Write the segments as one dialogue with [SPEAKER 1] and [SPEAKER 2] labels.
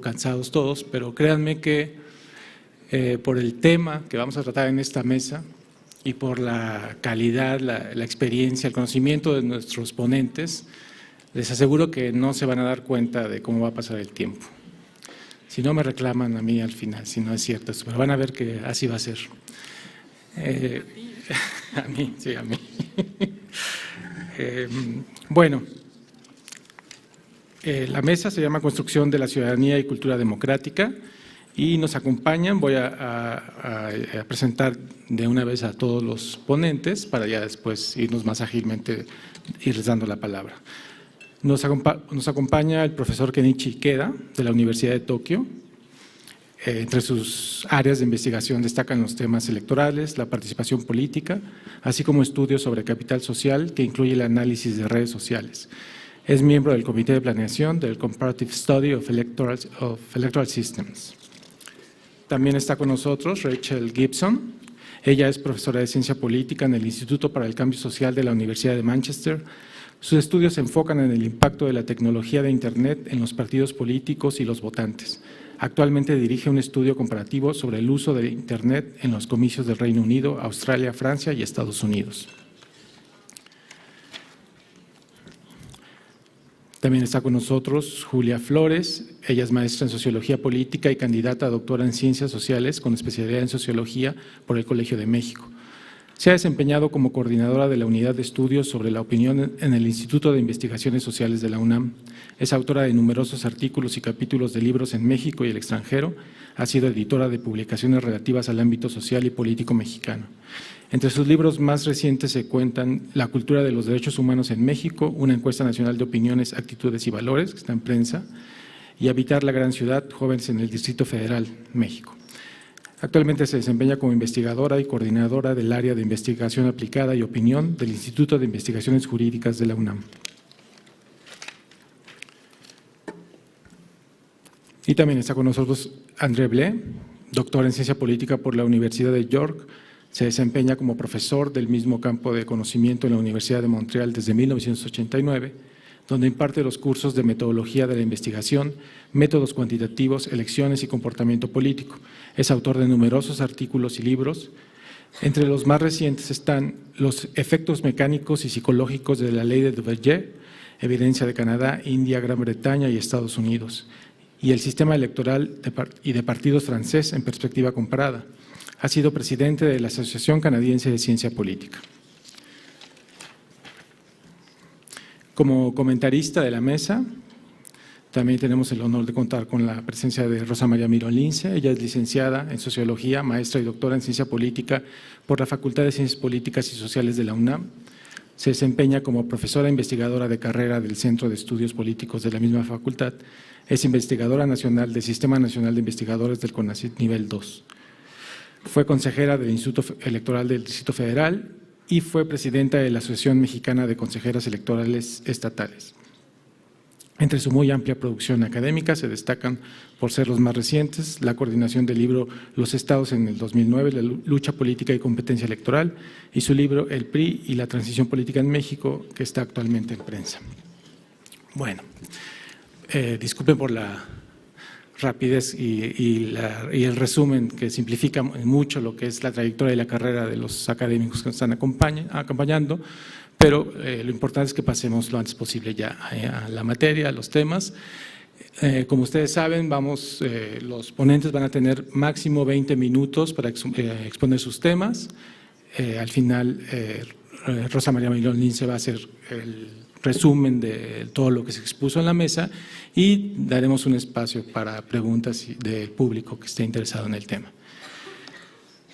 [SPEAKER 1] poco cansados todos, pero créanme que por el tema que vamos a tratar en esta mesa y por la calidad, la experiencia, el conocimiento de nuestros ponentes, les aseguro que no se van a dar cuenta de cómo va a pasar el tiempo. Si no, me reclaman a mí al final, si no es cierto, pero van a ver que así va a ser. A mí, sí, a mí. Bueno, la mesa se llama Construcción de la Ciudadanía y Cultura Democrática y nos acompañan. Voy a presentar de una vez a todos los ponentes para ya después irnos más ágilmente, irles dando la palabra. Nos acompaña el profesor Kenichi Ikeda de la Universidad de Tokio. Entre sus áreas de investigación destacan los temas electorales, la participación política, así como estudios sobre capital social que incluye el análisis de redes sociales. Es miembro del Comité de Planeación del Comparative Study of Electoral Systems. También está con nosotros Rachel Gibson. Ella es profesora de Ciencia Política en el Instituto para el Cambio Social de la Universidad de Manchester. Sus estudios se enfocan en el impacto de la tecnología de Internet en los partidos políticos y los votantes. Actualmente dirige un estudio comparativo sobre el uso de Internet en los comicios del Reino Unido, Australia, Francia y Estados Unidos. También está con nosotros Julia Flores. Ella es maestra en Sociología Política y candidata a doctora en Ciencias Sociales con especialidad en Sociología por el Colegio de México. Se ha desempeñado como coordinadora de la Unidad de Estudios sobre la Opinión en el Instituto de Investigaciones Sociales de la UNAM. Es autora de numerosos artículos y capítulos de libros en México y el extranjero. Ha sido editora de publicaciones relativas al ámbito social y político mexicano. Entre sus libros más recientes se cuentan La cultura de los derechos humanos en México, una encuesta nacional de opiniones, actitudes y valores, que está en prensa, y Habitar la gran ciudad, jóvenes en el Distrito Federal, México. Actualmente se desempeña como investigadora y coordinadora del área de investigación aplicada y opinión del Instituto de Investigaciones Jurídicas de la UNAM. Y también está con nosotros André Blé, doctor en Ciencia Política por la Universidad de York. Se desempeña como profesor del mismo campo de conocimiento en la Universidad de Montreal desde 1989, donde imparte los cursos de metodología de la investigación, métodos cuantitativos, elecciones y comportamiento político. Es autor de numerosos artículos y libros. Entre los más recientes están Los efectos mecánicos y psicológicos de la ley de Duverger, evidencia de Canadá, India, Gran Bretaña y Estados Unidos, y el sistema electoral y de partidos francés en perspectiva comparada. Ha sido presidente de la Asociación Canadiense de Ciencia Política. Como comentarista de la mesa, también tenemos el honor de contar con la presencia de Rosa María Mirón Lince. Ella es licenciada en Sociología, maestra y doctora en Ciencia Política por la Facultad de Ciencias Políticas y Sociales de la UNAM. Se desempeña como profesora investigadora de carrera del Centro de Estudios Políticos de la misma facultad. Es investigadora nacional del Sistema Nacional de Investigadores del CONACYT Nivel 2. Fue consejera del Instituto Electoral del Distrito Federal y fue presidenta de la Asociación Mexicana de Consejeras Electorales Estatales. Entre su muy amplia producción académica se destacan, por ser los más recientes, la coordinación del libro Los Estados en el 2009, la lucha política y competencia electoral, y su libro El PRI y la transición política en México, que está actualmente en prensa. Bueno, disculpen por la rapidez y el resumen que simplifica mucho lo que es la trayectoria y la carrera de los académicos que nos están acompañando, pero lo importante es que pasemos lo antes posible ya a la materia, a los temas. Como ustedes saben, los ponentes van a tener máximo 20 minutos para exponer sus temas. Al final, Rosa María Mirón Lince va a hacer el resumen de todo lo que se expuso en la mesa y daremos un espacio para preguntas del público que esté interesado en el tema.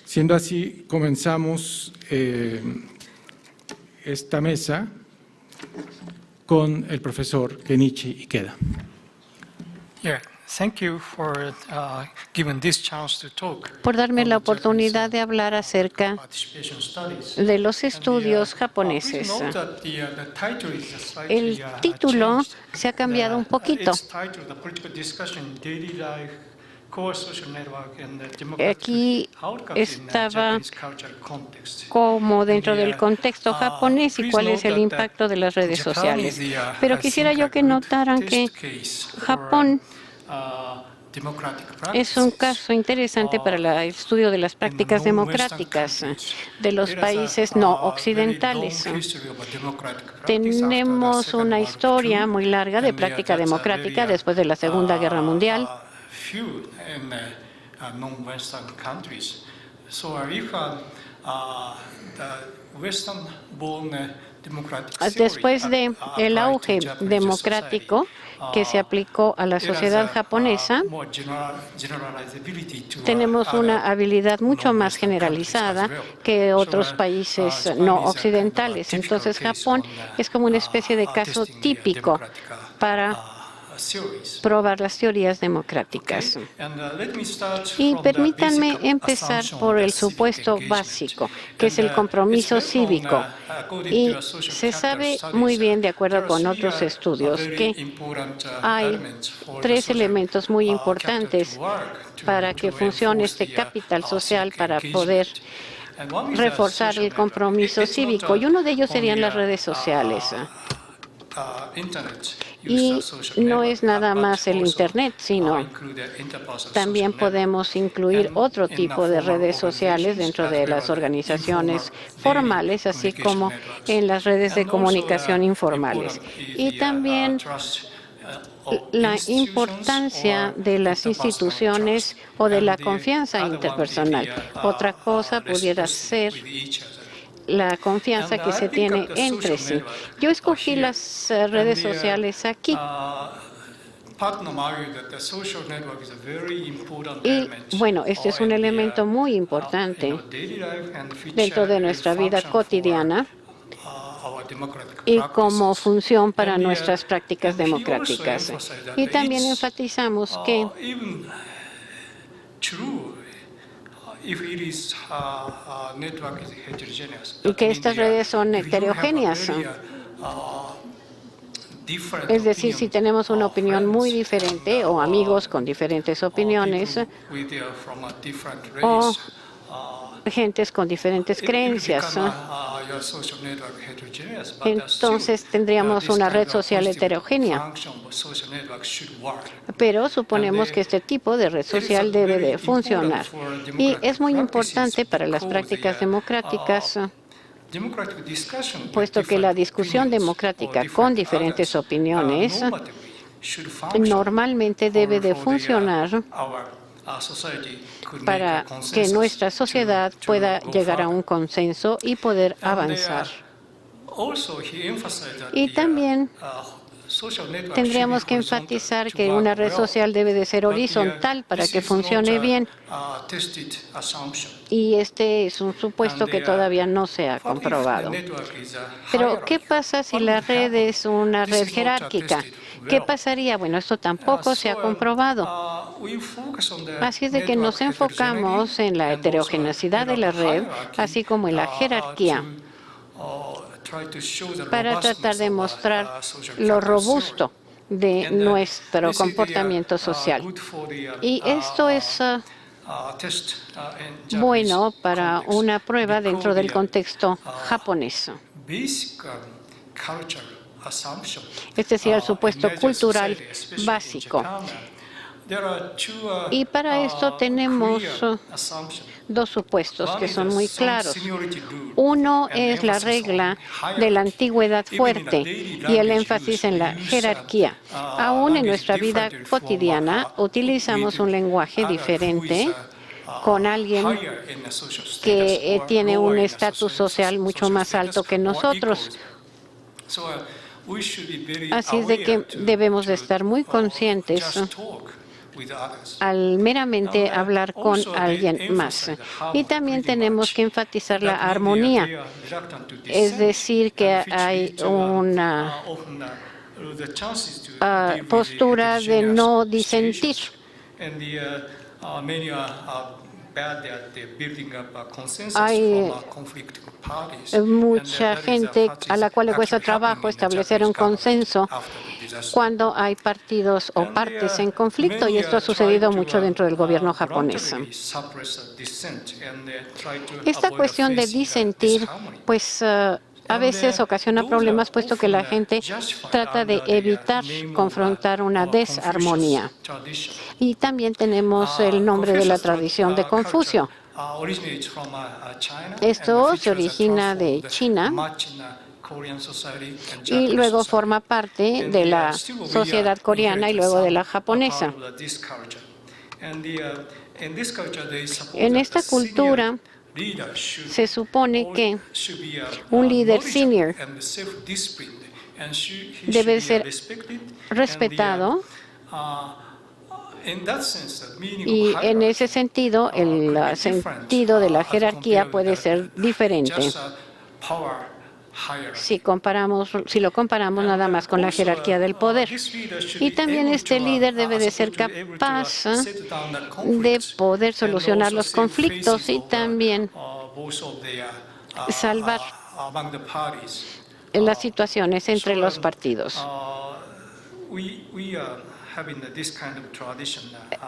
[SPEAKER 1] Siendo así, comenzamos esta mesa con el profesor Kenichi Ikeda.
[SPEAKER 2] Por darme la oportunidad de hablar acerca de los estudios japoneses. El título se ha cambiado un poquito. Aquí estaba como dentro del contexto japonés y cuál es el impacto de las redes sociales. Pero quisiera yo que notaran que Japón Es un caso interesante para el estudio de las prácticas democráticas de los países no occidentales. Tenemos una historia muy larga de práctica democrática después de la Segunda Guerra Mundial. Después del auge democrático que se aplicó a la sociedad japonesa, tenemos una habilidad mucho más generalizada que otros países no occidentales. Entonces, Japón es como una especie de caso típico para probar las teorías democráticas. Y permítanme empezar por el supuesto básico, que es el compromiso cívico. Y se sabe muy bien, de acuerdo con otros estudios, que hay tres elementos muy importantes para que funcione este capital social para poder reforzar el compromiso cívico. Y uno de ellos serían las redes sociales. Y no es nada más el Internet, sino también podemos incluir otro tipo de redes sociales dentro de las organizaciones formales, así como en las redes de comunicación informales. Y también la importancia de las instituciones o de la confianza interpersonal. Otra cosa pudiera ser la confianza que se tiene entre sí. Yo escogí las redes sociales aquí. Y bueno, este es un elemento muy importante dentro de nuestra vida cotidiana y como función para nuestras prácticas democráticas. Y también enfatizamos que estas redes son heterogéneas. Es decir, si tenemos una opinión muy diferente o amigos con diferentes opiniones o gentes con diferentes creencias, entonces tendríamos una red social heterogénea. Pero suponemos que este tipo de red social debe de funcionar. Y es muy importante para las prácticas democráticas, puesto que la discusión democrática con diferentes opiniones normalmente debe de funcionar para que nuestra sociedad pueda llegar a un consenso y poder avanzar. Y también tendríamos que enfatizar que una red social debe de ser horizontal para que funcione bien. Y este es un supuesto que todavía no se ha comprobado. Pero, ¿qué pasa si la red es una red jerárquica? ¿Qué pasaría? Bueno, esto tampoco se ha comprobado. Así es de que nos enfocamos en la heterogeneidad de la red, así como en la jerarquía, para tratar de mostrar lo robusto de nuestro comportamiento social. Y esto es bueno para una prueba dentro del contexto japonés. Este sería el supuesto cultural básico. Y para esto tenemos dos supuestos que son muy claros. Uno es la regla de la antigüedad fuerte y el énfasis en la jerarquía. Aún en nuestra vida cotidiana utilizamos un lenguaje diferente con alguien que tiene un estatus social mucho más alto que nosotros. Así es de que debemos de estar muy conscientes al meramente hablar con alguien más. Y también tenemos que enfatizar la armonía, es decir, que hay una postura de no disentir. Hay mucha gente a la cual le cuesta trabajo establecer un consenso cuando hay partidos o partes en conflicto, y esto ha sucedido mucho dentro del gobierno japonés. Esta cuestión de disentir, pues a veces ocasiona problemas, puesto que la gente trata de evitar confrontar una desarmonía. Y también tenemos el nombre de la tradición de Confucio. Esto se origina de China y luego forma parte de la sociedad coreana y luego de la japonesa. En esta cultura se supone que un líder senior debe ser respetado, y en ese sentido el sentido de la jerarquía puede ser diferente si lo comparamos nada más con la jerarquía del poder. Y también este líder debe de ser capaz de poder solucionar los conflictos y también salvar las situaciones entre los partidos.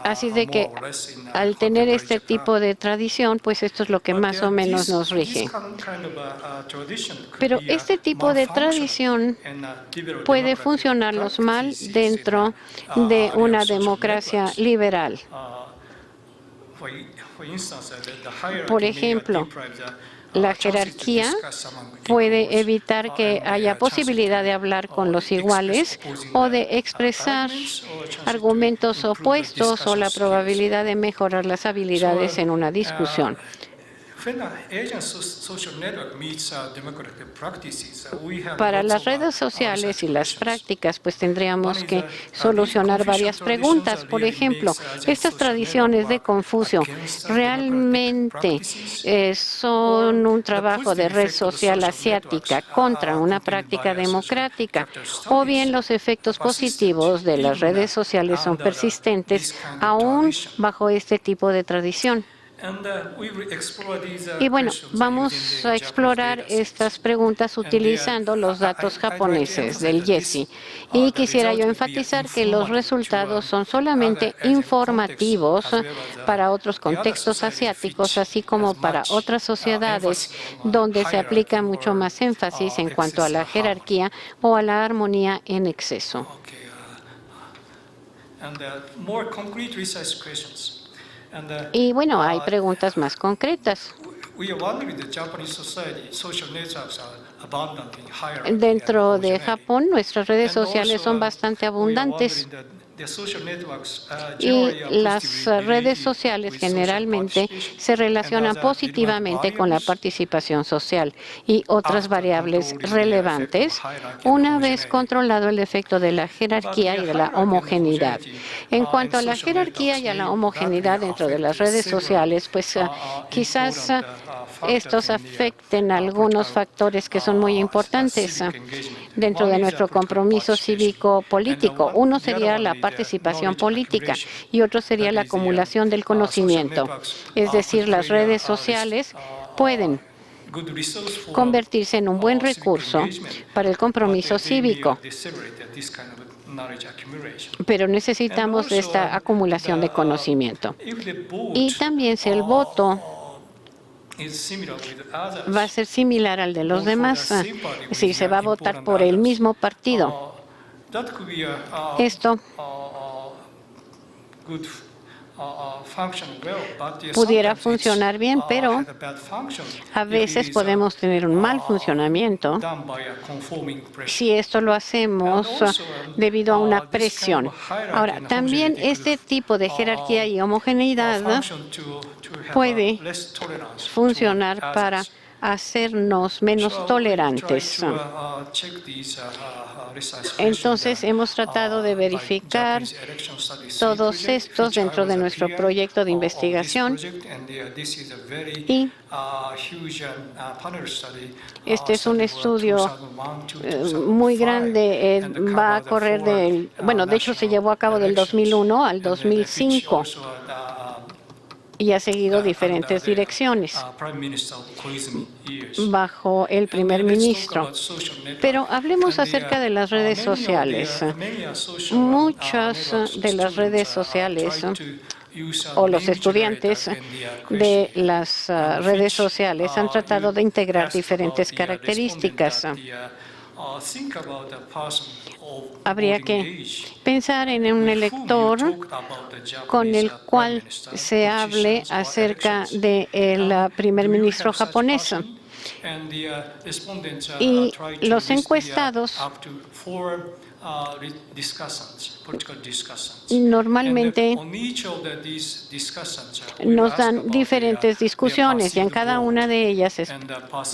[SPEAKER 2] Así de que al tener este tipo de tradición, pues esto es lo que más o menos nos rige. Pero este tipo de tradición puede funcionarnos mal dentro de una democracia liberal. Por ejemplo, la jerarquía puede evitar que haya posibilidad de hablar con los iguales o de expresar argumentos opuestos o la probabilidad de mejorar las habilidades en una discusión. Para las redes sociales y las prácticas, pues tendríamos que solucionar varias preguntas. Por ejemplo, estas tradiciones de Confucio realmente son un trabajo de red social asiática contra una práctica democrática, o bien los efectos positivos de las redes sociales son persistentes aún bajo este tipo de tradición. Y bueno, vamos a explorar estas preguntas utilizando los datos japoneses del YESI. Y quisiera yo enfatizar que los resultados son solamente informativos para otros contextos asiáticos, así como para otras sociedades donde se aplica mucho más énfasis en cuanto a la jerarquía o a la armonía en exceso. Y bueno, hay preguntas más concretas. Dentro de Japón, nuestras redes sociales son bastante abundantes. Y las redes sociales generalmente se relacionan positivamente con la participación social y otras variables relevantes, una vez controlado el efecto de la jerarquía y de la homogeneidad. En cuanto a la jerarquía y a la homogeneidad dentro de las redes sociales, pues quizás estos afecten algunos factores que son muy importantes dentro de nuestro compromiso cívico-político. Uno sería la participación política y otro sería la acumulación del conocimiento. Es decir, las redes sociales pueden convertirse en un buen recurso para el compromiso cívico, pero necesitamos de esta acumulación de conocimiento. Y también si el voto va a ser similar al de los demás, si se va a votar por el mismo partido. Esto pudiera funcionar bien, pero a veces podemos tener un mal funcionamiento si esto lo hacemos debido a una presión. Ahora, también este tipo de jerarquía y homogeneidad puede funcionar para hacernos menos tolerantes. Entonces, hemos tratado de verificar todos estos dentro de nuestro proyecto de investigación y este es un estudio muy grande, va a correr de hecho se llevó a cabo del 2001 al 2005. Y ha seguido diferentes direcciones bajo el primer ministro. Pero hablemos acerca de las redes sociales. Muchas de las redes sociales o los estudiantes de las redes sociales han tratado de integrar diferentes características. Habría que pensar en un elector con el cual se hable acerca del primer ministro japonés. Y los encuestados normalmente nos dan diferentes discusiones y en cada una de ellas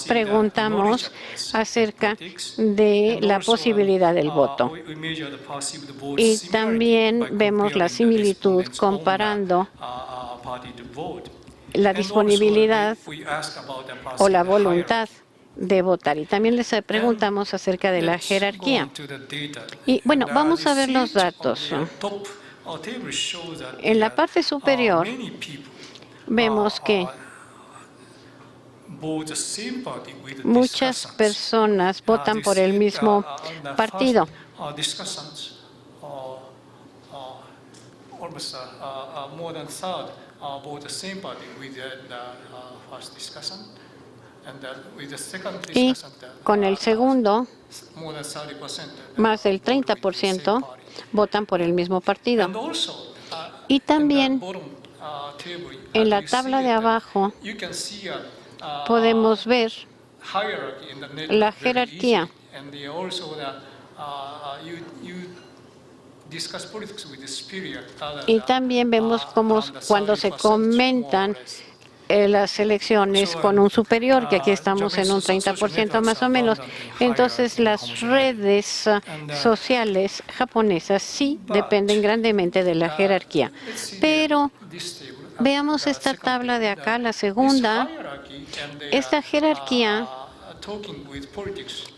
[SPEAKER 2] preguntamos acerca de la posibilidad del voto. Y también vemos la similitud comparando la disponibilidad o la voluntad de votar. Y también les preguntamos acerca de la jerarquía. Y bueno, vamos a ver los datos. En la parte superior vemos que muchas personas votan por el mismo partido. Y con el segundo, más del 30% votan por el mismo partido. Y también en la tabla de abajo podemos ver la jerarquía. Y también vemos cómo cuando se comentan las elecciones con un superior, que aquí estamos en un 30% más o menos. Entonces, las redes sociales japonesas sí dependen grandemente de la jerarquía. Pero veamos esta tabla de acá, la segunda. Esta jerarquía,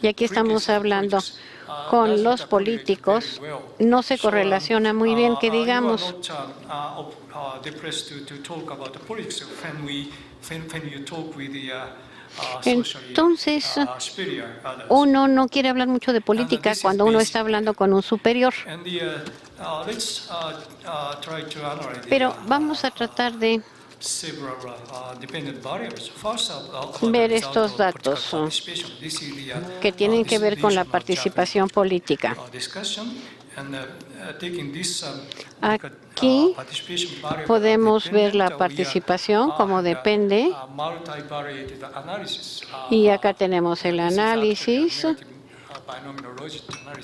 [SPEAKER 2] y aquí estamos hablando con los políticos, no se correlaciona muy bien, que digamos. Entonces, uno no quiere hablar mucho de política cuando uno está hablando con un superior. Pero vamos a tratar de ver estos datos que tienen que ver con la participación política. Aquí podemos ver la participación, como depende, y acá tenemos el análisis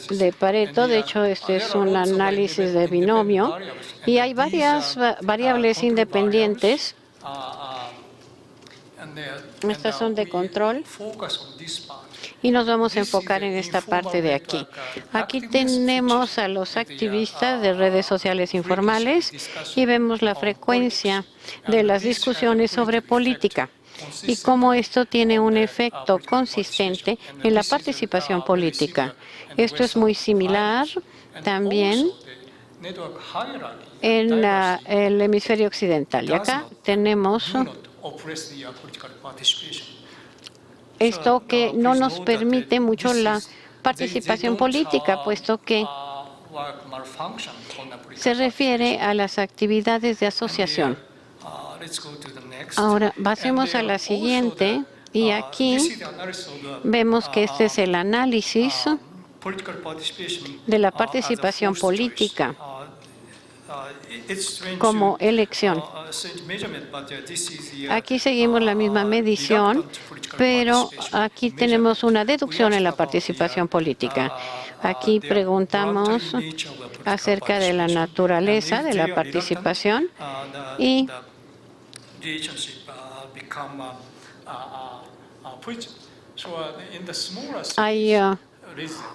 [SPEAKER 2] de Pareto. De hecho, este es un análisis de binomio y hay varias variables independientes. Estas son de control. Y nos vamos a enfocar en esta parte de aquí. Aquí tenemos a los activistas de redes sociales informales y vemos la frecuencia de las discusiones sobre política y cómo esto tiene un efecto consistente en la participación política. Esto es muy similar también en el hemisferio occidental. Y acá tenemos esto que no nos permite mucho la participación política, puesto que se refiere a las actividades de asociación. Ahora, pasemos a la siguiente, y aquí vemos que este es el análisis de la participación política como elección. Aquí seguimos la misma medición, pero aquí tenemos una deducción en la participación política. Aquí preguntamos acerca de la naturaleza de la participación y hay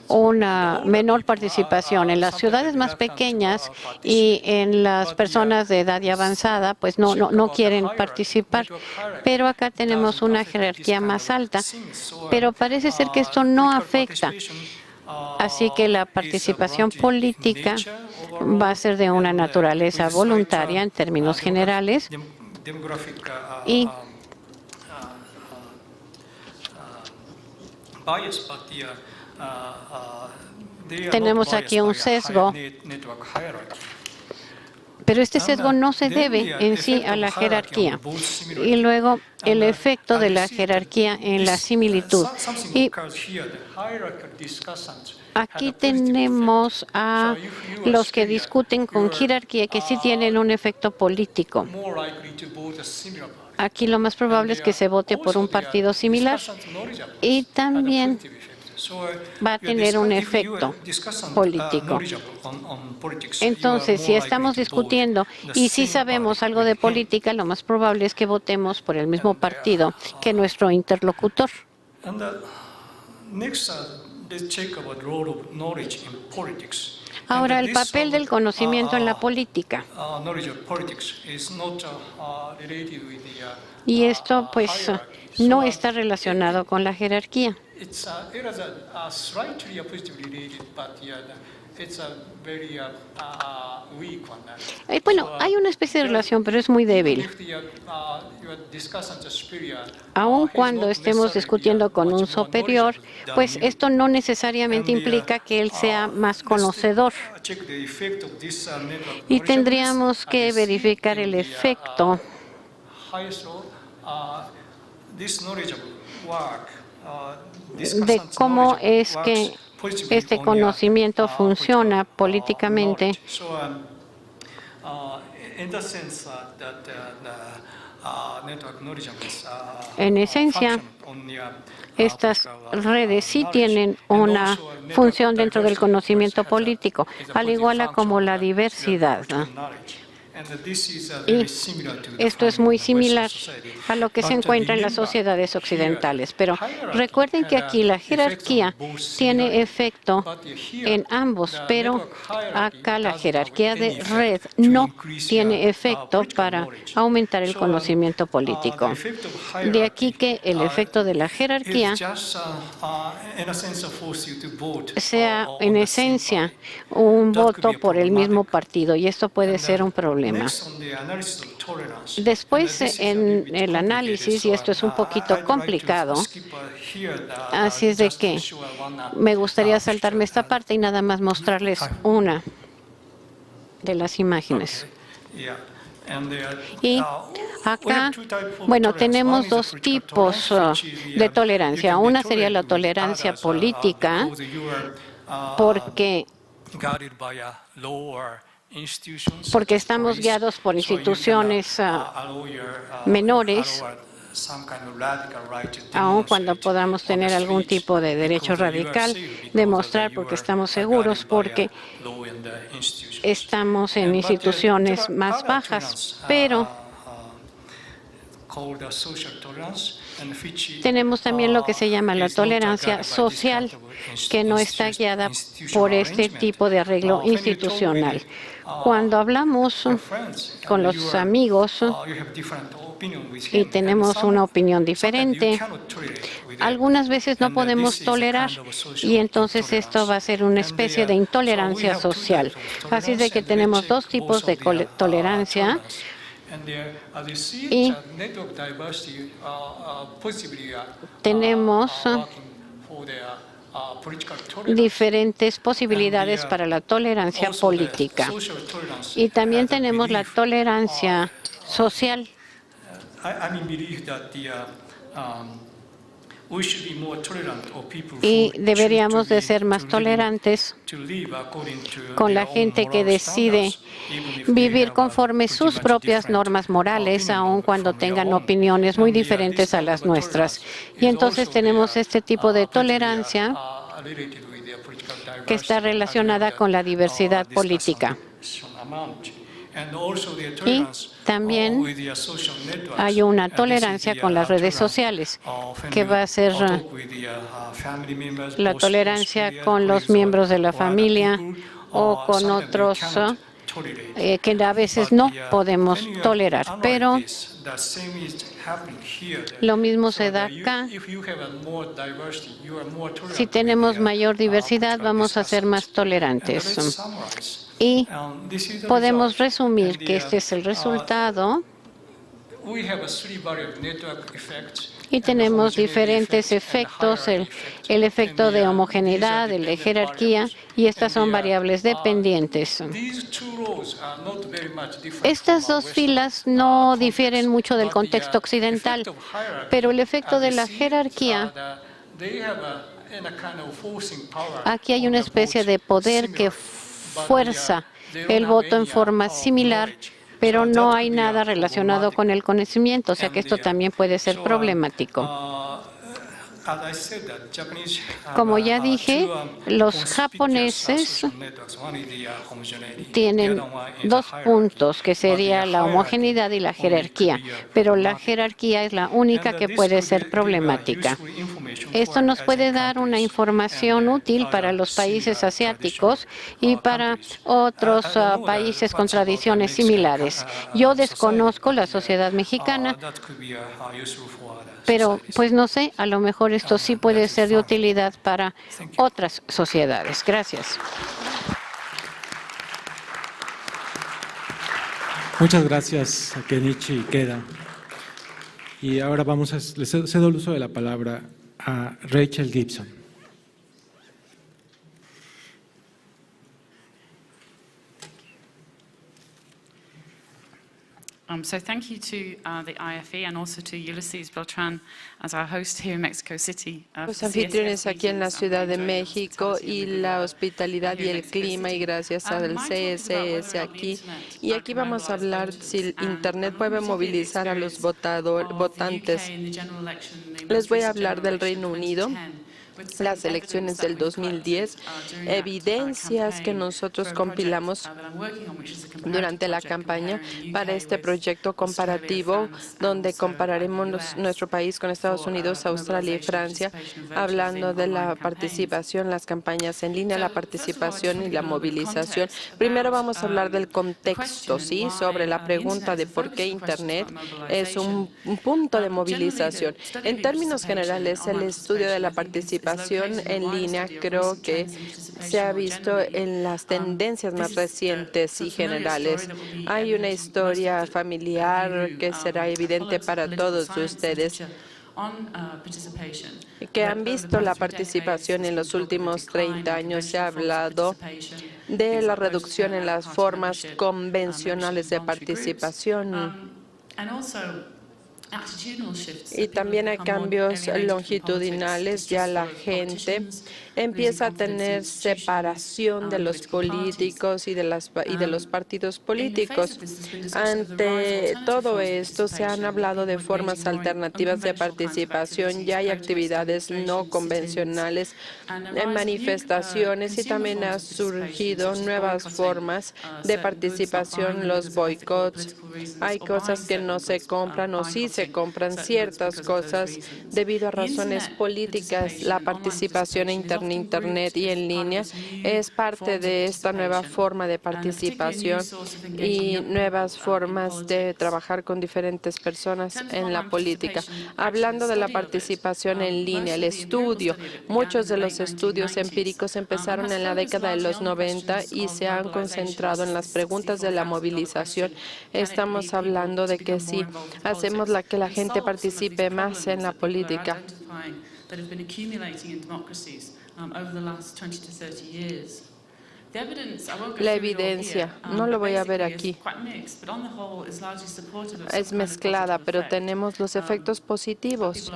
[SPEAKER 2] una menor participación en las ciudades más pequeñas y en las personas de edad ya avanzada, pues no quieren participar. Pero acá tenemos una jerarquía más alta, pero parece ser que esto no afecta. Así que la participación política va a ser de una naturaleza voluntaria en términos generales y tenemos aquí un sesgo Pero este sesgo no se debe en sí a la jerarquía. Y luego el efecto de la jerarquía en la similitud. Y aquí tenemos a los que discuten con jerarquía que sí tienen un efecto político. Aquí lo más probable es que se vote por un partido similar y también va a tener un efecto político. Entonces, si estamos discutiendo y si sabemos algo de política, lo más probable es que votemos por el mismo partido que nuestro interlocutor. Ahora, el papel del conocimiento en la política. Y esto, pues, no está relacionado con la jerarquía. Bueno, hay una especie de relación, pero es muy débil. Aun cuando estemos discutiendo con un superior, pues esto no necesariamente implica que él sea más conocedor. Y tendríamos que verificar el efecto de cómo es que este conocimiento funciona políticamente. En esencia, estas redes sí tienen una función dentro del conocimiento político, al igual como la diversidad. Y esto es muy similar a lo que se encuentra en las sociedades occidentales. Pero recuerden que aquí la jerarquía tiene efecto en ambos, pero acá la jerarquía de red no tiene efecto para aumentar el conocimiento político. De aquí que el efecto de la jerarquía sea en esencia un voto por el mismo partido, y esto puede ser un problema. Después, en el análisis, y esto es un poquito complicado, así es de que me gustaría saltarme esta parte y nada más mostrarles una de las imágenes. Y acá, bueno, tenemos dos tipos de tolerancia. Una sería la tolerancia política, porque estamos guiados por instituciones menores, aun cuando podamos tener algún tipo de derecho radical, demostrar porque estamos seguros, porque estamos en instituciones más bajas, pero tenemos también lo que se llama la tolerancia social, que no está guiada por este tipo de arreglo institucional. Cuando hablamos con los amigos y tenemos una opinión diferente, algunas veces no podemos tolerar, y entonces esto va a ser una especie de intolerancia social. Así es de que tenemos dos tipos de tolerancia. Y tenemos diferentes posibilidades para la tolerancia política. Y también tenemos la tolerancia social. Y deberíamos de ser más tolerantes con la gente que decide vivir conforme sus propias normas morales, aun cuando tengan opiniones muy diferentes a las nuestras. Y entonces tenemos este tipo de tolerancia que está relacionada con la diversidad política. Y también hay una tolerancia con las redes sociales, que va a ser la tolerancia con los miembros de la familia o con otros que a veces no podemos tolerar. Pero lo mismo se da acá. Si tenemos mayor diversidad, vamos a ser más tolerantes. Y podemos resumir que este es el resultado. Y tenemos diferentes efectos, el efecto de homogeneidad, el de jerarquía, y estas son variables dependientes. Estas dos filas no difieren mucho del contexto occidental, pero el efecto de la jerarquía, aquí hay una especie de poder que fuerza el voto en forma similar, pero no hay nada relacionado con el conocimiento, o sea que esto también puede ser problemático. Como ya dije, los japoneses tienen dos puntos, que sería la homogeneidad y la jerarquía, pero la jerarquía es la única que puede ser problemática. Esto nos puede dar una información útil para los países asiáticos y para otros países con tradiciones similares. Yo desconozco la sociedad mexicana, pero pues no sé, a lo mejor esto sí puede ser de utilidad para otras sociedades. Gracias.
[SPEAKER 1] Muchas gracias a Kenichi Ikeda. Y ahora le cedo el uso de la palabra a Rachel Gibson.
[SPEAKER 3] So thank you to the IFE and also to Ulysses Beltran as our host here in Mexico City.
[SPEAKER 4] Los anfitriones aquí en la Ciudad de México y la hospitalidad y el clima, y gracias al CSS aquí. Y aquí vamos a hablar si Internet puede movilizar a los votantes. Les voy a hablar del Reino Unido, las elecciones del 2010, evidencias que nosotros compilamos durante la campaña para este proyecto comparativo, donde compararemos nuestro país con Estados Unidos, Australia y Francia, hablando de la participación, las campañas en línea, la participación y la movilización. Primero vamos a hablar del contexto, ¿sí?, sobre la pregunta de por qué Internet es un punto de movilización. En términos generales, el estudio de la participación en línea creo que se ha visto en las tendencias más recientes y generales. Hay una historia familiar que será evidente para todos ustedes que han visto la participación en los últimos 30 años. Se ha hablado de la reducción en las formas convencionales de participación. Y también hay cambios longitudinales. Ya la gente empieza a tener separación de los políticos y de los partidos políticos. Ante todo esto, se han hablado de formas alternativas de participación. Ya hay actividades no convencionales en manifestaciones y también han surgido nuevas formas de participación, los boicots. Hay cosas que no se compran o sí se compran ciertas cosas debido a razones políticas. La participación en Internet y en línea es parte de esta nueva forma de participación y nuevas formas de trabajar con diferentes personas en la política. Hablando de la participación en línea, el estudio, muchos de los estudios empíricos empezaron en la década de los 90 y se han concentrado en las preguntas de la movilización. Estamos hablando de que si hacemos que la gente participe más en la política. La evidencia, no lo voy a ver aquí, es mezclada, pero tenemos los efectos positivos.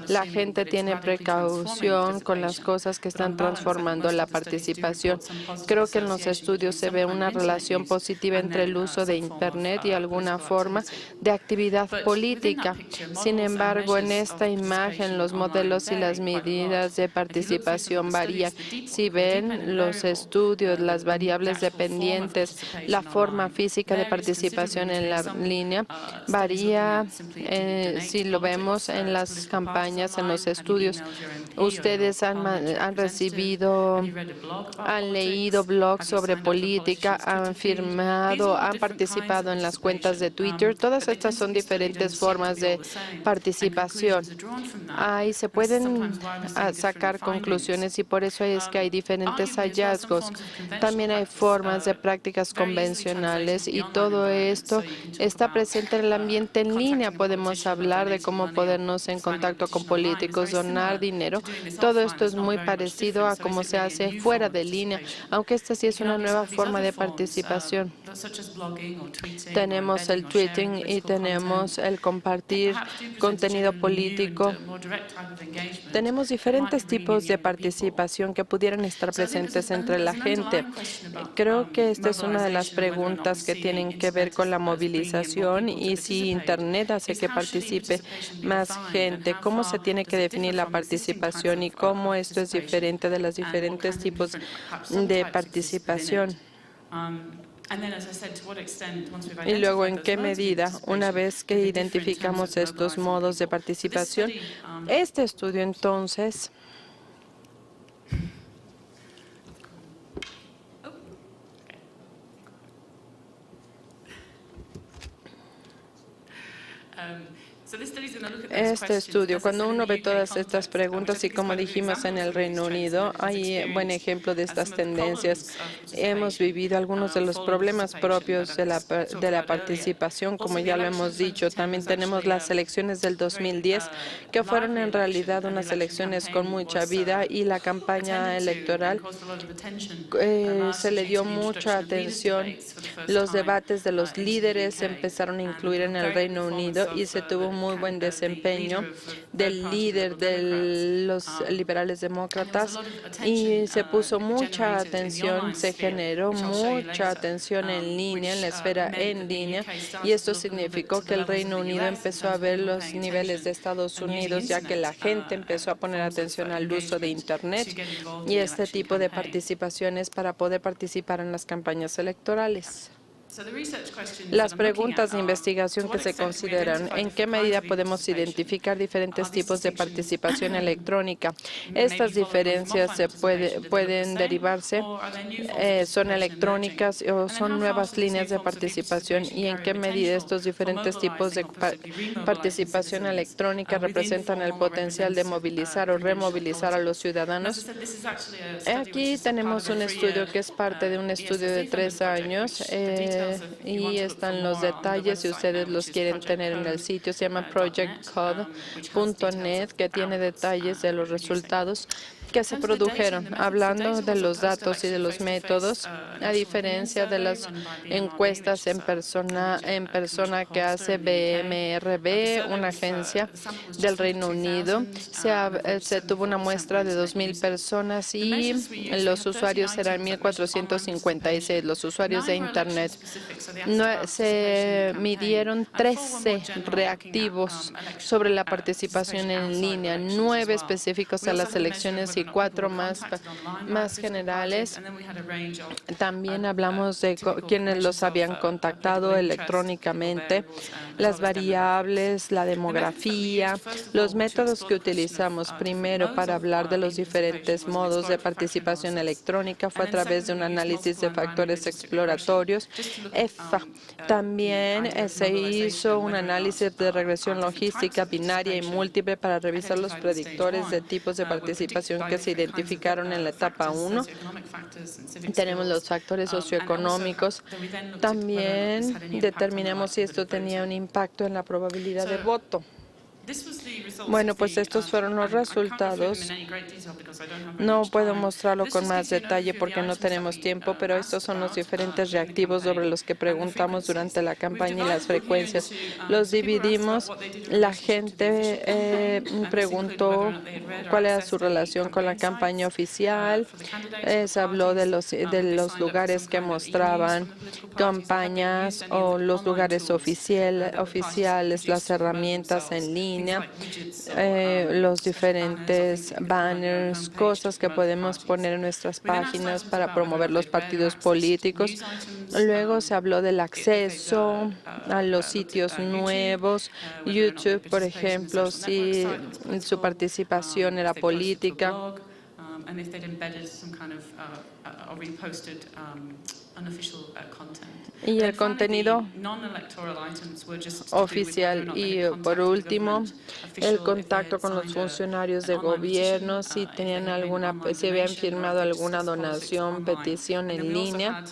[SPEAKER 4] La gente tiene precaución con las cosas que están transformando la participación. Creo que en los estudios se ve una relación positiva entre el uso de Internet y alguna forma de actividad política. Sin embargo, en esta imagen, los modelos y las medidas de participación varían. Si ven los estudios, las variables dependientes, la forma física de participación en la línea varía si lo vemos en las campañas, en los estudios. Ustedes han recibido, han leído blogs sobre política, han firmado, han participado en las cuentas de Twitter. Todas estas son diferentes formas de participación. Ahí se pueden sacar conclusiones y por eso es que hay diferentes hallazgos. También hay formas de prácticas convencionales y todo esto está presente en el ambiente en línea. Podemos hablar de cómo ponernos en contacto con políticos, donar dinero. Todo esto es muy parecido a cómo se hace fuera de línea, aunque esta sí es una nueva forma de participación. Tenemos el tweeting y tenemos el compartir contenido político. Tenemos diferentes tipos de participación que pudieran estar presentes entre la gente. Creo que esta es una de las preguntas que tienen que ver con la movilización y si Internet hace que participe más gente. ¿Cómo se tiene que definir la participación y cómo esto es diferente de los diferentes tipos de participación? Y luego, ¿en qué medida, una vez que identificamos estos modos de participación, este estudio entonces Este estudio, cuando uno ve todas estas preguntas y como dijimos en el Reino Unido, hay buen ejemplo de estas tendencias. Hemos vivido algunos de los problemas propios de la participación, como ya lo hemos dicho. También tenemos las elecciones del 2010, que fueron en realidad unas elecciones con mucha vida y la campaña electoral se le dio mucha atención. Los debates de los líderes empezaron a incluir en el Reino Unido y se tuvo muy buen desempeño del líder de los liberales demócratas y se puso mucha atención, se generó mucha atención en línea, en la esfera en línea, y esto significó que el Reino Unido empezó a ver los niveles de Estados Unidos, ya que la gente empezó a poner atención al uso de Internet y este tipo de participaciones para poder participar en las campañas electorales. Las preguntas de investigación que se consideran: ¿en qué medida podemos identificar diferentes tipos de participación electrónica? Estas diferencias pueden derivarse, son electrónicas o son nuevas líneas de participación, y en qué medida estos diferentes tipos de participación electrónica representan el potencial de movilizar o removilizar a los ciudadanos. Aquí tenemos un estudio que es parte de un estudio de 3 años. Y están los detalles si ustedes los quieren tener en el sitio. Se llama projectcode.net, que tiene detalles de los resultados que se produjeron, hablando de los datos y de los métodos, a diferencia de las encuestas en persona que hace BMRB, una agencia del Reino Unido. Se tuvo una muestra de 2,000 personas y los usuarios eran 1,456, los usuarios de Internet. Se midieron 13 reactivos sobre la participación en línea, 9 específicos a las elecciones y 4 más generales. También hablamos de quienes los habían contactado electrónicamente, las variables, la demografía, los métodos que utilizamos. Primero, para hablar de los diferentes modos de participación electrónica, fue a través de un análisis de factores exploratorios, EFA. También se hizo un análisis de regresión logística binaria y múltiple para revisar los predictores de tipos de participación que se identificaron en la etapa 1. Tenemos los factores socioeconómicos. También determinamos si esto tenía un impacto en la probabilidad de voto. Bueno, pues estos fueron los resultados. No puedo mostrarlo con más detalle porque no tenemos tiempo, pero estos son los diferentes reactivos sobre los que preguntamos durante la campaña y las frecuencias. Los dividimos. La gente preguntó cuál era su relación con la campaña oficial. Se habló de los lugares que mostraban campañas o los lugares oficiales, las herramientas en línea, línea, los diferentes banners, cosas que podemos poner en nuestras páginas para promover los partidos políticos. Luego se habló del acceso a los sitios nuevos. YouTube, por ejemplo, si su participación era política. Y el contenido oficial. Y por último, el contacto con los funcionarios de gobierno, si tenían si habían firmado alguna donación, petición en línea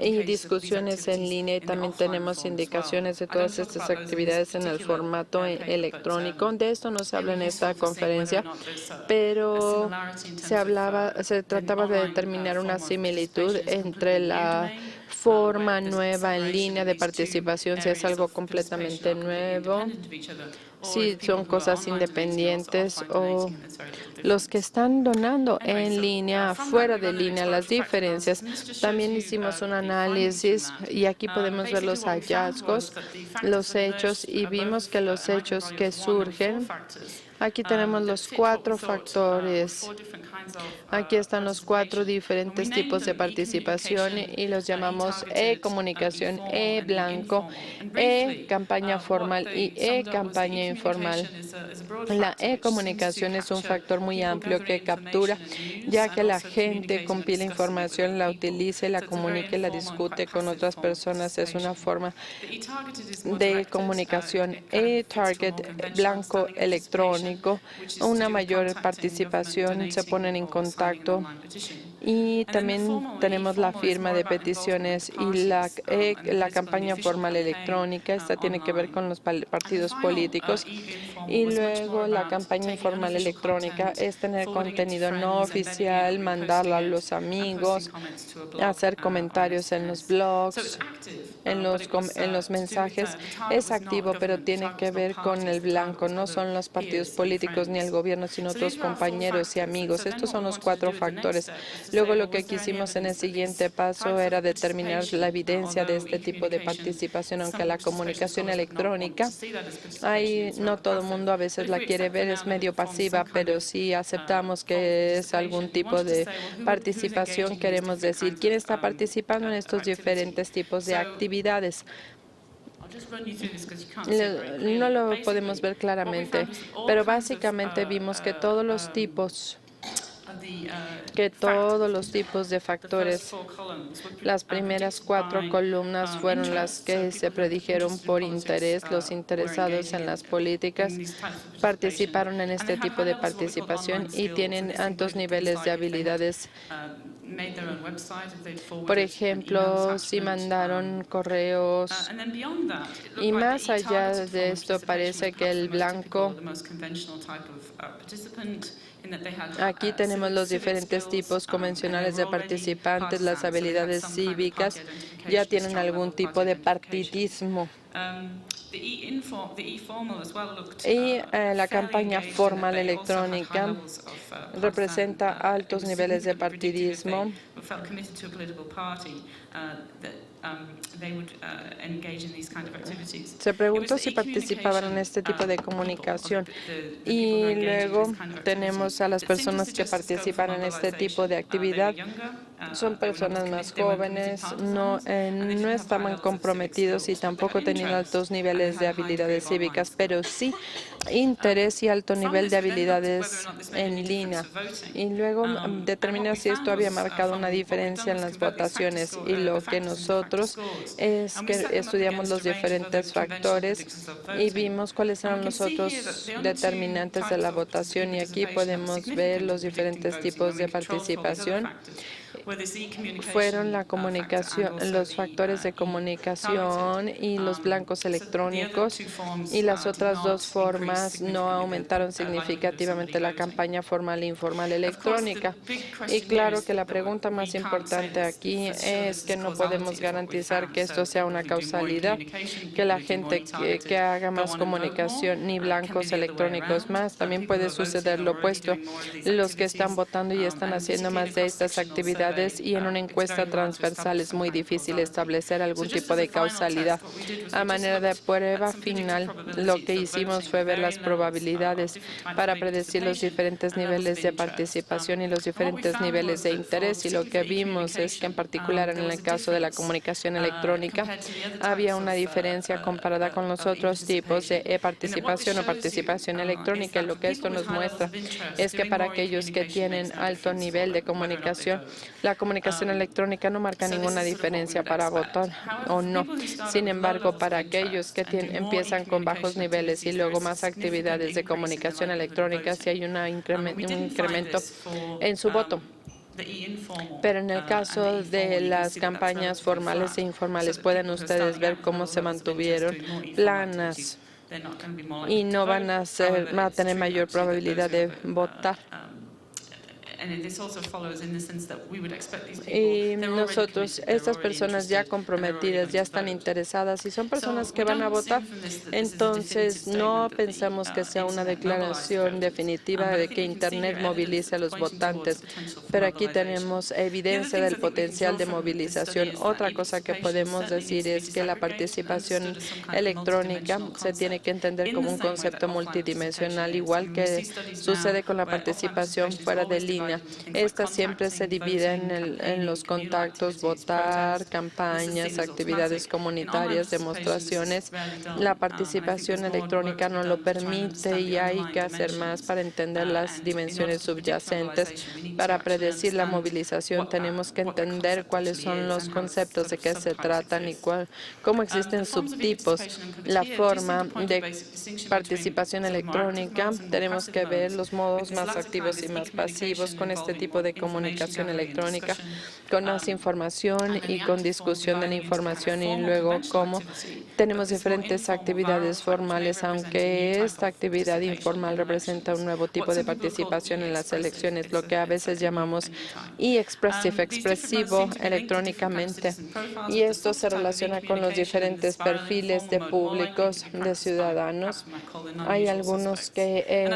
[SPEAKER 4] y discusiones en línea. Y también tenemos indicaciones de todas estas actividades en el formato electrónico. De esto no se habla en esta conferencia, pero se trataba de determinar una similitud entre la forma nueva en línea de participación, si es algo completamente nuevo, si son cosas independientes o los que están donando en línea, fuera de línea, las diferencias. También hicimos un análisis y aquí podemos ver los hallazgos, los hechos, y vimos que los hechos que surgen. Aquí tenemos los 4 factores. Aquí están los 4 diferentes tipos de participación y los llamamos e-comunicación, e-blanco, e-campaña formal y e-campaña informal. La e-comunicación es un factor muy amplio que captura, ya que la gente compila información, la utiliza, la comunica y la discute con otras personas. Es una forma de comunicación. E-target, blanco electrónico, una mayor participación, se ponen en contacto. Y también tenemos la firma de peticiones y la campaña formal electrónica. Esta tiene que ver con los partidos políticos. Y luego la campaña informal electrónica es tener contenido no oficial, mandarlo a los amigos, hacer comentarios en los blogs, en los mensajes. Es activo, pero tiene que ver con el blanco. No son los partidos políticos ni el gobierno, sino otros compañeros y amigos. Estos son los 4 factores. Luego lo que quisimos en el siguiente paso era determinar la evidencia de este tipo de participación, aunque la comunicación electrónica, ahí no todo el mundo a veces la quiere ver, es medio pasiva, pero si aceptamos que es algún tipo de participación, queremos decir quién está participando en estos diferentes tipos de actividades. No lo podemos ver claramente, pero básicamente vimos que todos los tipos de factores, las primeras 4 columnas fueron las que se predijeron por interés. Los interesados en las políticas participaron en este tipo de participación y tienen altos niveles de habilidades. Por ejemplo, si mandaron correos. Y más allá de esto, parece que el blanco. Aquí tenemos los diferentes tipos convencionales de participantes, las habilidades cívicas, ya tienen algún tipo de partidismo. Y la campaña formal electrónica representa altos niveles de partidismo. Se preguntó si participaban en este tipo de comunicación. Y luego tenemos a las personas que participan en este tipo de actividad. Son personas más jóvenes, no estaban comprometidos y tampoco tenían altos niveles de habilidades cívicas, pero sí interés y alto nivel de habilidades en línea. Y luego determinar si esto había marcado una diferencia en las votaciones. Y lo que nosotros es que estudiamos los diferentes factores y vimos cuáles eran los otros determinantes de la votación. Y aquí podemos ver los diferentes tipos de participación. Fueron la comunicación, los factores de comunicación y los blancos electrónicos, y las otras 2 formas no aumentaron significativamente la campaña formal e informal electrónica. Y claro que la pregunta más importante aquí es que no podemos garantizar que esto sea una causalidad, que la gente que haga más comunicación ni blancos electrónicos más. También puede suceder lo opuesto. Los que están votando y están haciendo más de estas actividades probabilidades y en una encuesta transversal es muy difícil establecer algún tipo de causalidad. A manera de prueba final, lo que hicimos fue ver las probabilidades para predecir los diferentes niveles de participación y los diferentes niveles de interés, y lo que vimos es que en particular en el caso de la comunicación electrónica había una diferencia comparada con los otros tipos de participación o participación electrónica. Y lo que esto nos muestra es que para aquellos que tienen alto nivel de comunicación, la comunicación electrónica no marca ninguna diferencia para votar o no. Sin embargo, para aquellos que empiezan con bajos niveles y luego más actividades de comunicación electrónica, sí hay un incremento en su voto. Pero en el caso de las campañas formales e informales, pueden ustedes ver cómo se mantuvieron planas y no van a tener mayor probabilidad de votar. Y nosotros, estas personas ya comprometidas, ya están interesadas y son personas que van a votar. Entonces, no pensamos que sea una declaración definitiva de que Internet movilice a los votantes, pero aquí tenemos evidencia del potencial de movilización. Otra cosa que podemos decir es que la participación electrónica se tiene que entender como un concepto multidimensional, igual que sucede con la participación fuera de línea. Esta siempre se divide en los contactos, votar, campañas, actividades comunitarias, demostraciones. La participación electrónica no lo permite y hay que hacer más para entender las dimensiones subyacentes. Para predecir la movilización tenemos que entender cuáles son los conceptos de qué se tratan y cómo existen subtipos. La forma de participación electrónica, tenemos que ver los modos más activos y más pasivos con este tipo de comunicación electrónica, con más información y con discusión de la información, y luego cómo tenemos diferentes actividades formales, aunque esta actividad informal representa un nuevo tipo de participación en las elecciones, lo que a veces llamamos expresivo electrónicamente. Y esto se relaciona con los diferentes perfiles de públicos, de ciudadanos. Hay algunos que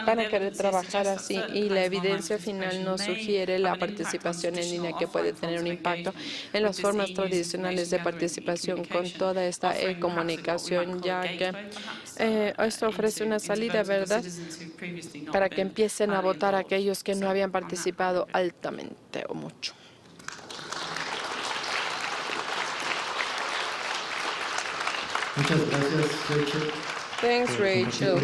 [SPEAKER 4] van a querer trabajar así, y la evidencia final nos sugiere la participación en línea que puede tener un impacto en las formas tradicionales de participación con toda esta comunicación, ya que esto ofrece una salida, ¿verdad?, para que empiecen a votar aquellos que no habían participado altamente o mucho.
[SPEAKER 1] Muchas gracias, Rachel.
[SPEAKER 4] Thanks, Rachel,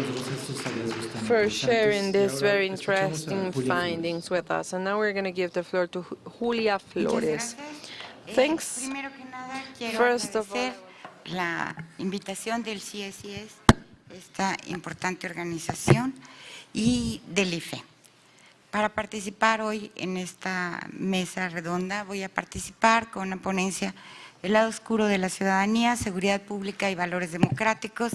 [SPEAKER 4] for sharing these very interesting findings with us. And now we're going to give the floor to Julia Flores. Thanks.
[SPEAKER 5] Primero que nada, quiero
[SPEAKER 4] First of all,
[SPEAKER 5] agradecer la invitación del CSIS, esta importante organización, y del IFE. Para participar hoy en esta mesa redonda, voy a participar con una ponencia El lado oscuro de la ciudadanía, seguridad pública y valores democráticos,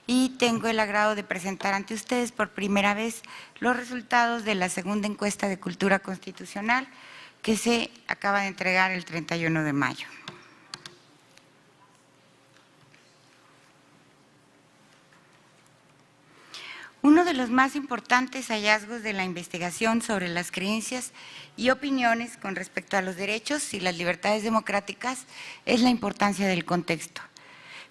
[SPEAKER 5] y tengo el agrado de presentar ante ustedes por primera vez los resultados de la segunda encuesta de cultura constitucional que se acaba de entregar el 31 de mayo. Uno de los más importantes hallazgos de la investigación sobre las creencias y opiniones con respecto a los derechos y las libertades democráticas es la importancia del contexto.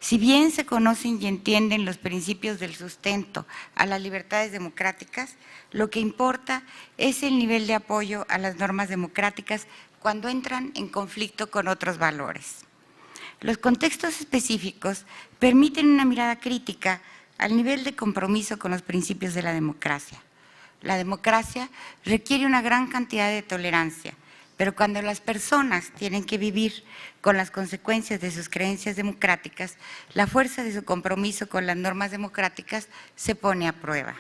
[SPEAKER 5] Si bien se conocen y entienden los principios del sustento a las libertades democráticas, lo que importa es el nivel de apoyo a las normas democráticas cuando entran en conflicto con otros valores. Los contextos específicos permiten una mirada crítica al nivel de compromiso con los principios de la democracia. La democracia requiere una gran cantidad de tolerancia, pero cuando las personas tienen que vivir con las consecuencias de sus creencias democráticas, la fuerza de su compromiso con las normas democráticas se pone a prueba.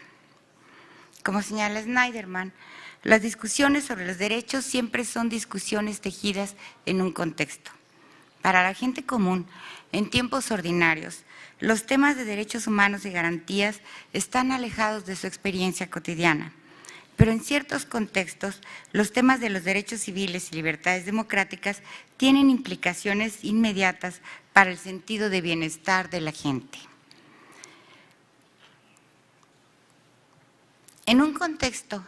[SPEAKER 5] Como señala Snyderman, las discusiones sobre los derechos siempre son discusiones tejidas en un contexto. Para la gente común, en tiempos ordinarios, los temas de derechos humanos y garantías están alejados de su experiencia cotidiana. Pero en ciertos contextos, los temas de los derechos civiles y libertades democráticas tienen implicaciones inmediatas para el sentido de bienestar de la gente. En un contexto,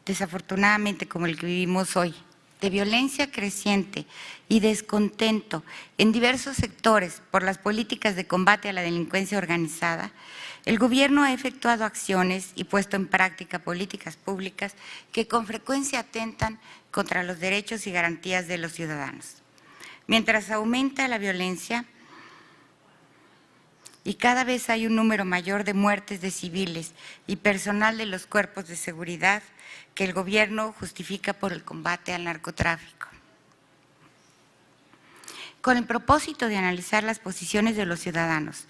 [SPEAKER 5] desafortunadamente como el que vivimos hoy, de violencia creciente y descontento en diversos sectores por las políticas de combate a la delincuencia organizada, el Gobierno ha efectuado acciones y puesto en práctica políticas públicas que con frecuencia atentan contra los derechos y garantías de los ciudadanos. Mientras aumenta la violencia y cada vez hay un número mayor de muertes de civiles y personal de los cuerpos de seguridad que el Gobierno justifica por el combate al narcotráfico. Con el propósito de analizar las posiciones de los ciudadanos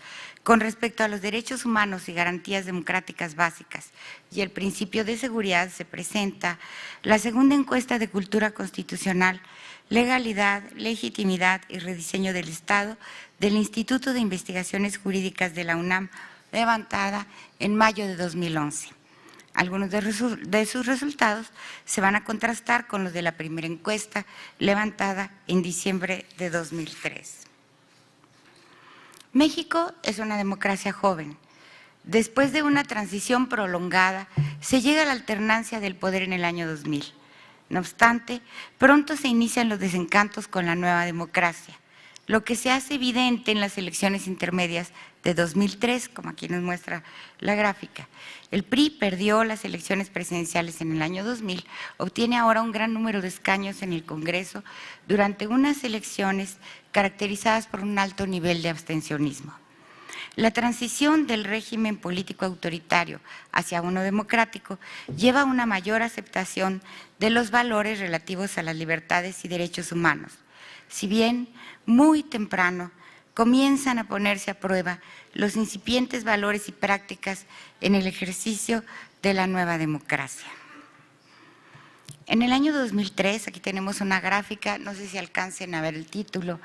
[SPEAKER 5] con respecto a los derechos humanos y garantías democráticas básicas y el principio de seguridad, se presenta la segunda encuesta de cultura constitucional, legalidad, legitimidad y rediseño del Estado del Instituto de Investigaciones Jurídicas de la UNAM, levantada en mayo de 2011. Algunos de sus resultados se van a contrastar con los de la primera encuesta, levantada en diciembre de 2003. México es una democracia joven. Después de una transición prolongada, se llega a la alternancia del poder en el año 2000. No obstante, pronto se inician los desencantos con la nueva democracia, lo que se hace evidente en las elecciones intermedias de 2003, como aquí nos muestra la gráfica. El PRI perdió las elecciones presidenciales en el año 2000, obtiene ahora un gran número de escaños en el Congreso durante unas elecciones caracterizadas por un alto nivel de abstencionismo. La transición del régimen político autoritario hacia uno democrático lleva a una mayor aceptación de los valores relativos a las libertades y derechos humanos. Si bien muy temprano comienzan a ponerse a prueba los incipientes valores y prácticas en el ejercicio de la nueva democracia. En el año 2003, aquí tenemos una gráfica, no sé si alcancen a ver el título,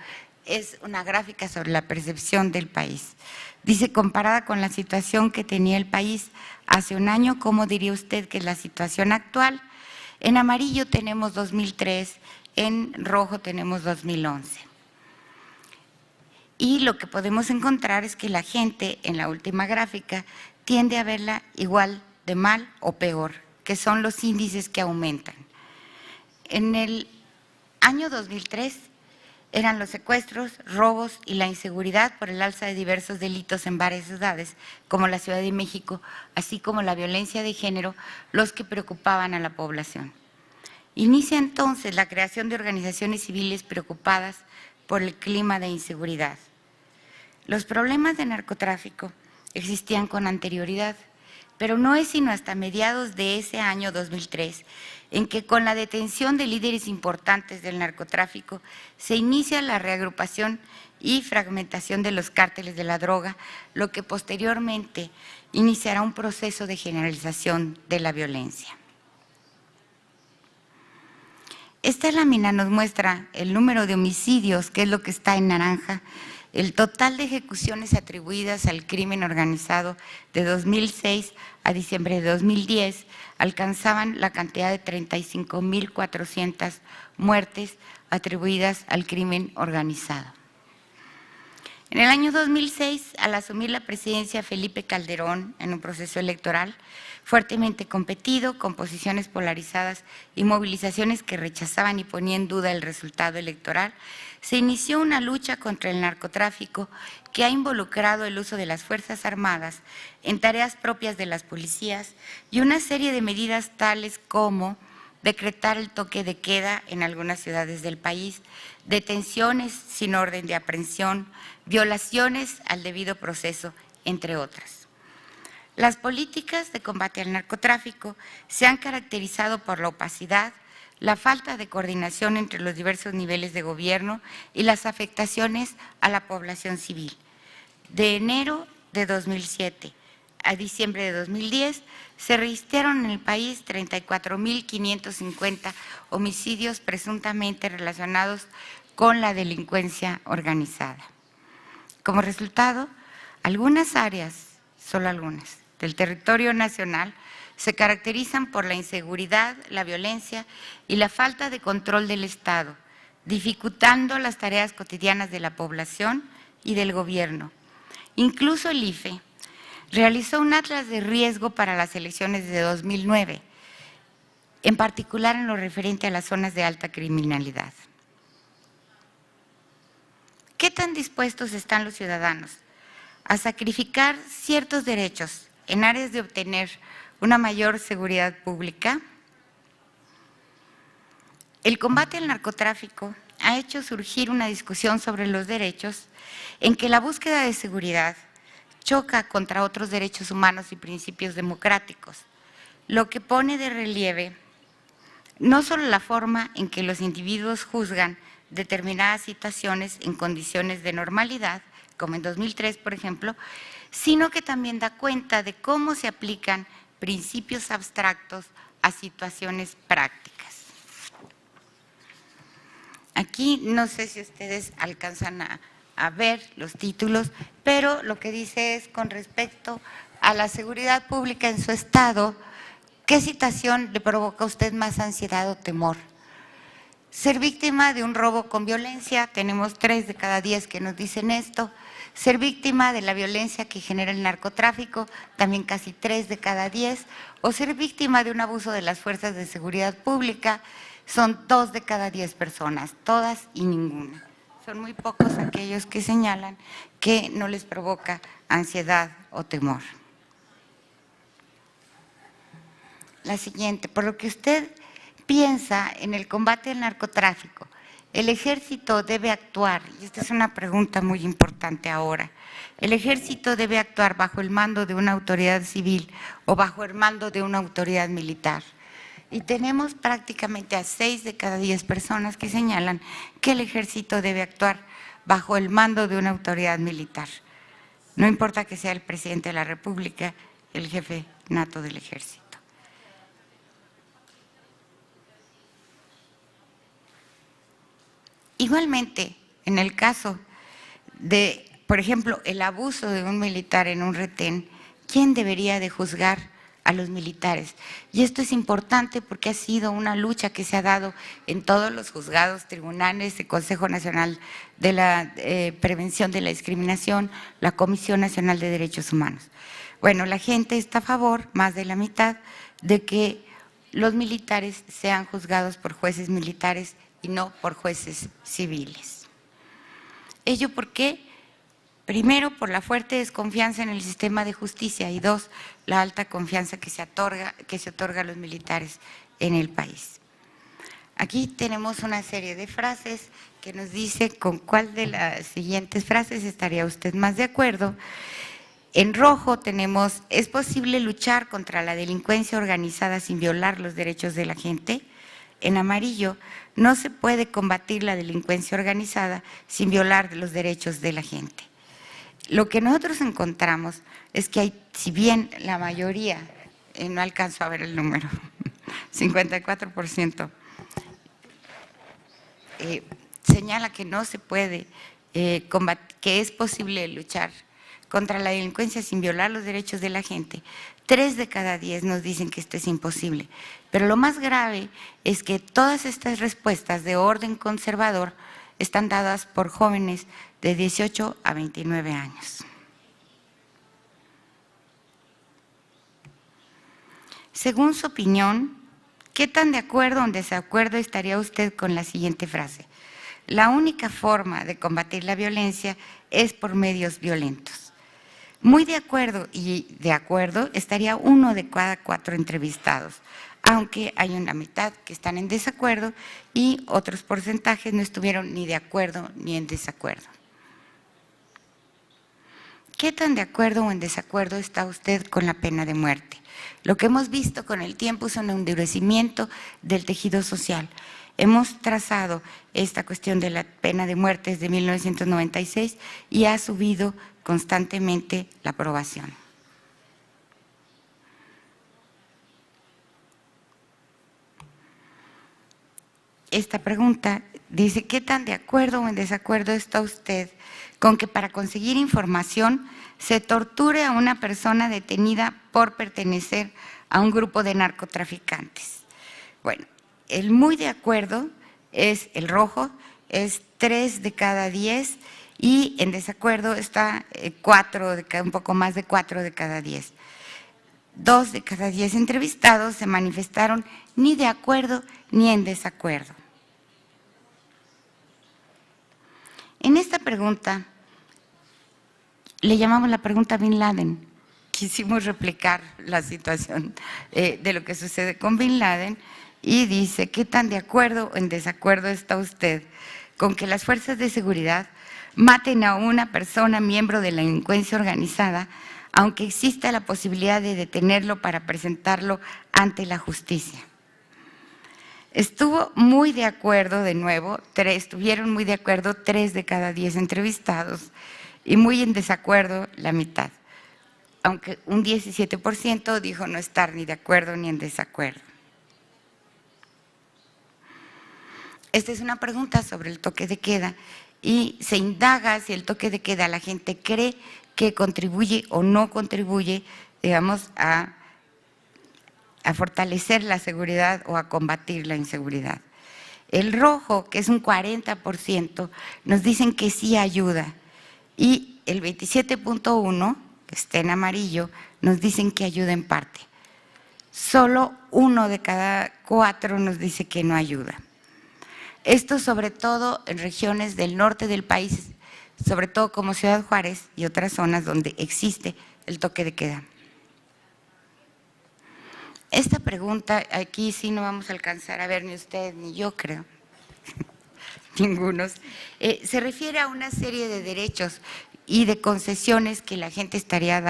[SPEAKER 5] es una gráfica sobre la percepción del país. Dice, comparada con la situación que tenía el país hace un año, ¿cómo diría usted que es la situación actual? En amarillo tenemos 2003, en rojo tenemos 2011. Y lo que podemos encontrar es que la gente en la última gráfica tiende a verla igual de mal o peor, que son los índices que aumentan. En el año 2003 eran los secuestros, robos y la inseguridad por el alza de diversos delitos en varias ciudades, como la Ciudad de México, así como la violencia de género, los que preocupaban a la población. Inicia entonces la creación de organizaciones civiles preocupadas por el clima de inseguridad. Los problemas de narcotráfico existían con anterioridad, pero no es sino hasta mediados de ese año 2003 en que con la detención de líderes importantes del narcotráfico se inicia la reagrupación y fragmentación de los cárteles de la droga, lo que posteriormente iniciará un proceso de generalización de la violencia. Esta lámina nos muestra el número de homicidios, que es lo que está en naranja, el total de ejecuciones atribuidas al crimen organizado de 2006 a diciembre de 2010 alcanzaban la cantidad de 35.400 muertes atribuidas al crimen organizado. En el año 2006, al asumir la presidencia Felipe Calderón en un proceso electoral fuertemente competido, con posiciones polarizadas y movilizaciones que rechazaban y ponían en duda el resultado electoral, se inició una lucha contra el narcotráfico que ha involucrado el uso de las Fuerzas Armadas en tareas propias de las policías y una serie de medidas tales como decretar el toque de queda en algunas ciudades del país, detenciones sin orden de aprehensión, violaciones al debido proceso, entre otras. Las políticas de combate al narcotráfico se han caracterizado por la opacidad, la falta de coordinación entre los diversos niveles de gobierno y las afectaciones a la población civil. De enero de 2007 a diciembre de 2010 se registraron en el país 34.550 homicidios presuntamente relacionados con la delincuencia organizada. Como resultado, algunas áreas, solo algunas, del territorio nacional se caracterizan por la inseguridad, la violencia y la falta de control del Estado, dificultando las tareas cotidianas de la población y del gobierno. Incluso el IFE realizó un atlas de riesgo para las elecciones de 2009 en particular en lo referente a las zonas de alta criminalidad. ¿Qué tan dispuestos están los ciudadanos a sacrificar ciertos derechos en aras de obtener una mayor seguridad pública? El combate al narcotráfico ha hecho surgir una discusión sobre los derechos en que la búsqueda de seguridad choca contra otros derechos humanos y principios democráticos, lo que pone de relieve no solo la forma en que los individuos juzgan determinadas situaciones en condiciones de normalidad, como en 2003, por ejemplo, sino que también da cuenta de cómo se aplican principios abstractos a situaciones prácticas. Aquí no sé si ustedes alcanzan a ver los títulos, pero lo que dice es con respecto a la seguridad pública en su estado, ¿qué situación le provoca a usted más ansiedad o temor? Ser víctima de un robo con violencia, tenemos 3 de cada 10 que nos dicen esto. Ser víctima de la violencia que genera el narcotráfico, también casi 3 de cada 10. O ser víctima de un abuso de las fuerzas de seguridad pública, son 2 de cada 10 personas, todas y ninguna. Son muy pocos aquellos que señalan que no les provoca ansiedad o temor. La siguiente, por lo que usted piensa en el combate al narcotráfico, el ejército debe actuar, y esta es una pregunta muy importante ahora, el ejército debe actuar bajo el mando de una autoridad civil o bajo el mando de una autoridad militar. Y tenemos prácticamente a 6 de cada 10 personas que señalan que el ejército debe actuar bajo el mando de una autoridad militar. No importa que sea el presidente de la República, el jefe nato del ejército. Igualmente, en el caso de, por ejemplo, el abuso de un militar en un retén, ¿quién debería de juzgar a los militares? Y esto es importante porque ha sido una lucha que se ha dado en todos los juzgados, tribunales, el Consejo Nacional de la Prevención de la Discriminación, la Comisión Nacional de Derechos Humanos. Bueno, la gente está a favor, más de la mitad, de que los militares sean juzgados por jueces militares y no por jueces civiles. ¿Ello por qué? Primero, por la fuerte desconfianza en el sistema de justicia y 2, la alta confianza que se otorga a los militares en el país. Aquí tenemos una serie de frases que nos dice con cuál de las siguientes frases estaría usted más de acuerdo. En rojo tenemos, ¿es posible luchar contra la delincuencia organizada sin violar los derechos de la gente? En amarillo, no se puede combatir la delincuencia organizada sin violar los derechos de la gente. Lo que nosotros encontramos es que hay, si bien la mayoría, no alcanzo a ver el número, 54%, señala que no se puede combatir, que es posible luchar contra la delincuencia sin violar los derechos de la gente. 3 de cada 10 nos dicen que esto es imposible. Pero lo más grave es que todas estas respuestas de orden conservador están dadas por jóvenes de 18 a 29 años. Según su opinión, ¿qué tan de acuerdo o en desacuerdo estaría usted con la siguiente frase? La única forma de combatir la violencia es por medios violentos. Muy de acuerdo y de acuerdo estaría 1 de cada 4 entrevistados, aunque hay una mitad que están en desacuerdo y otros porcentajes no estuvieron ni de acuerdo ni en desacuerdo. ¿Qué tan de acuerdo o en desacuerdo está usted con la pena de muerte? Lo que hemos visto con el tiempo es un endurecimiento del tejido social. Hemos trazado esta cuestión de la pena de muerte desde 1996 y ha subido constantemente la aprobación. Esta pregunta dice, ¿qué tan de acuerdo o en desacuerdo está usted con que para conseguir información se torture a una persona detenida por pertenecer a un grupo de narcotraficantes? Bueno, el muy de acuerdo es el rojo, es 3 de cada 10 y en desacuerdo está 4, un poco más de 4 de cada 10. 2 de cada 10 entrevistados se manifestaron ni de acuerdo ni en desacuerdo. En esta pregunta, le llamamos la pregunta Bin Laden. Quisimos replicar la situación de lo que sucede con Bin Laden y dice, ¿qué tan de acuerdo o en desacuerdo está usted con que las fuerzas de seguridad maten a una persona miembro de la delincuencia organizada, aunque exista la posibilidad de detenerlo para presentarlo ante la justicia? Estuvo muy de acuerdo, de nuevo, estuvieron muy de acuerdo 3 de cada 10 entrevistados y muy en desacuerdo la mitad, aunque un 17% dijo no estar ni de acuerdo ni en desacuerdo. Esta es una pregunta sobre el toque de queda y se indaga si el toque de queda la gente cree que contribuye o no contribuye, digamos, a fortalecer la seguridad o a combatir la inseguridad. El rojo, que es un 40%, nos dicen que sí ayuda y el 27.1%, que está en amarillo, nos dicen que ayuda en parte. Solo 1 de cada 4 nos dice que no ayuda. Esto sobre todo en regiones del norte del país, sobre todo como Ciudad Juárez y otras zonas donde existe el toque de queda. Esta pregunta, aquí sí no vamos a alcanzar a ver ni usted ni yo, creo, ningunos, se refiere a una serie de derechos y de concesiones que la gente estaría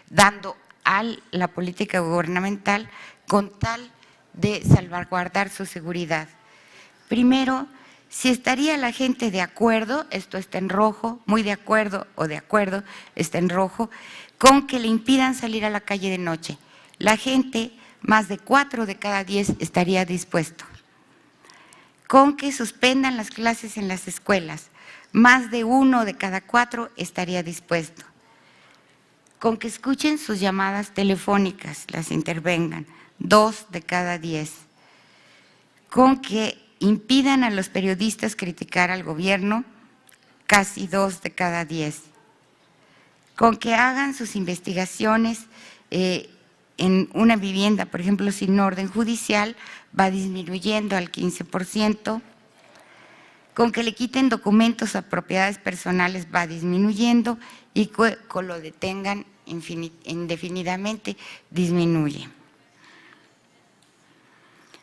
[SPEAKER 5] dando a la política gubernamental con tal de salvaguardar su seguridad. Primero, si estaría la gente de acuerdo, esto está en rojo, muy de acuerdo o de acuerdo, está en rojo, con que le impidan salir a la calle de noche. La gente, más de 4 de cada 10 estaría dispuesto. Con que suspendan las clases en las escuelas, más de 1 de cada 4 estaría dispuesto. Con que escuchen sus llamadas telefónicas, las intervengan, 2 de cada 10. Con que impidan a los periodistas criticar al gobierno, casi 2 de cada 10. Con que hagan sus investigaciones en una vivienda, por ejemplo, sin orden judicial, va disminuyendo al 15%. Con que le quiten documentos a propiedades personales va disminuyendo y con lo detengan indefinidamente disminuye.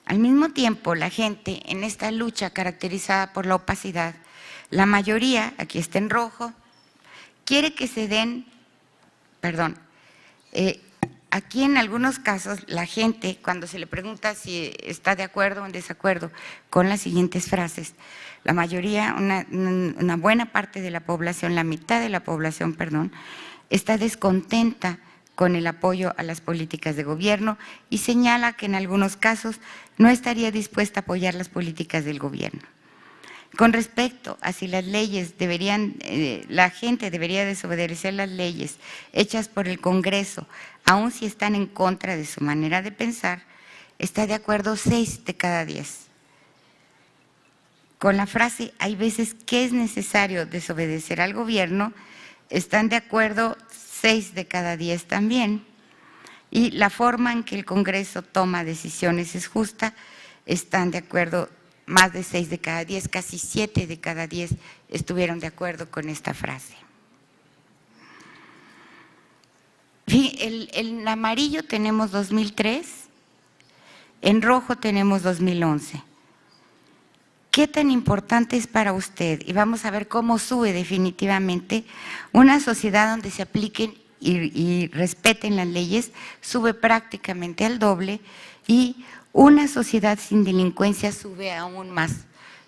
[SPEAKER 5] Al mismo tiempo, la gente en esta lucha caracterizada por la opacidad, la mayoría, aquí está en rojo, quiere que se den, aquí en algunos casos la gente, cuando se le pregunta si está de acuerdo o en desacuerdo con las siguientes frases, la mayoría, una buena parte de la población, la mitad de la población, está descontenta con el apoyo a las políticas de gobierno y señala que en algunos casos no estaría dispuesta a apoyar las políticas del gobierno. Con respecto a si las leyes la gente debería desobedecer las leyes hechas por el Congreso, aun si están en contra de su manera de pensar, está de acuerdo 6 de cada 10. Con la frase, hay veces que es necesario desobedecer al gobierno, están de acuerdo 6 de cada 10 también. Y la forma en que el Congreso toma decisiones es justa, están de acuerdo más de 6 de cada 10, casi 7 de cada 10 estuvieron de acuerdo con esta frase. En amarillo tenemos 2003, en rojo tenemos 2011. ¿Qué tan importante es para usted? Y vamos a ver cómo sube definitivamente una sociedad donde se apliquen y respeten las leyes, sube prácticamente al doble, y una sociedad sin delincuencia sube aún más,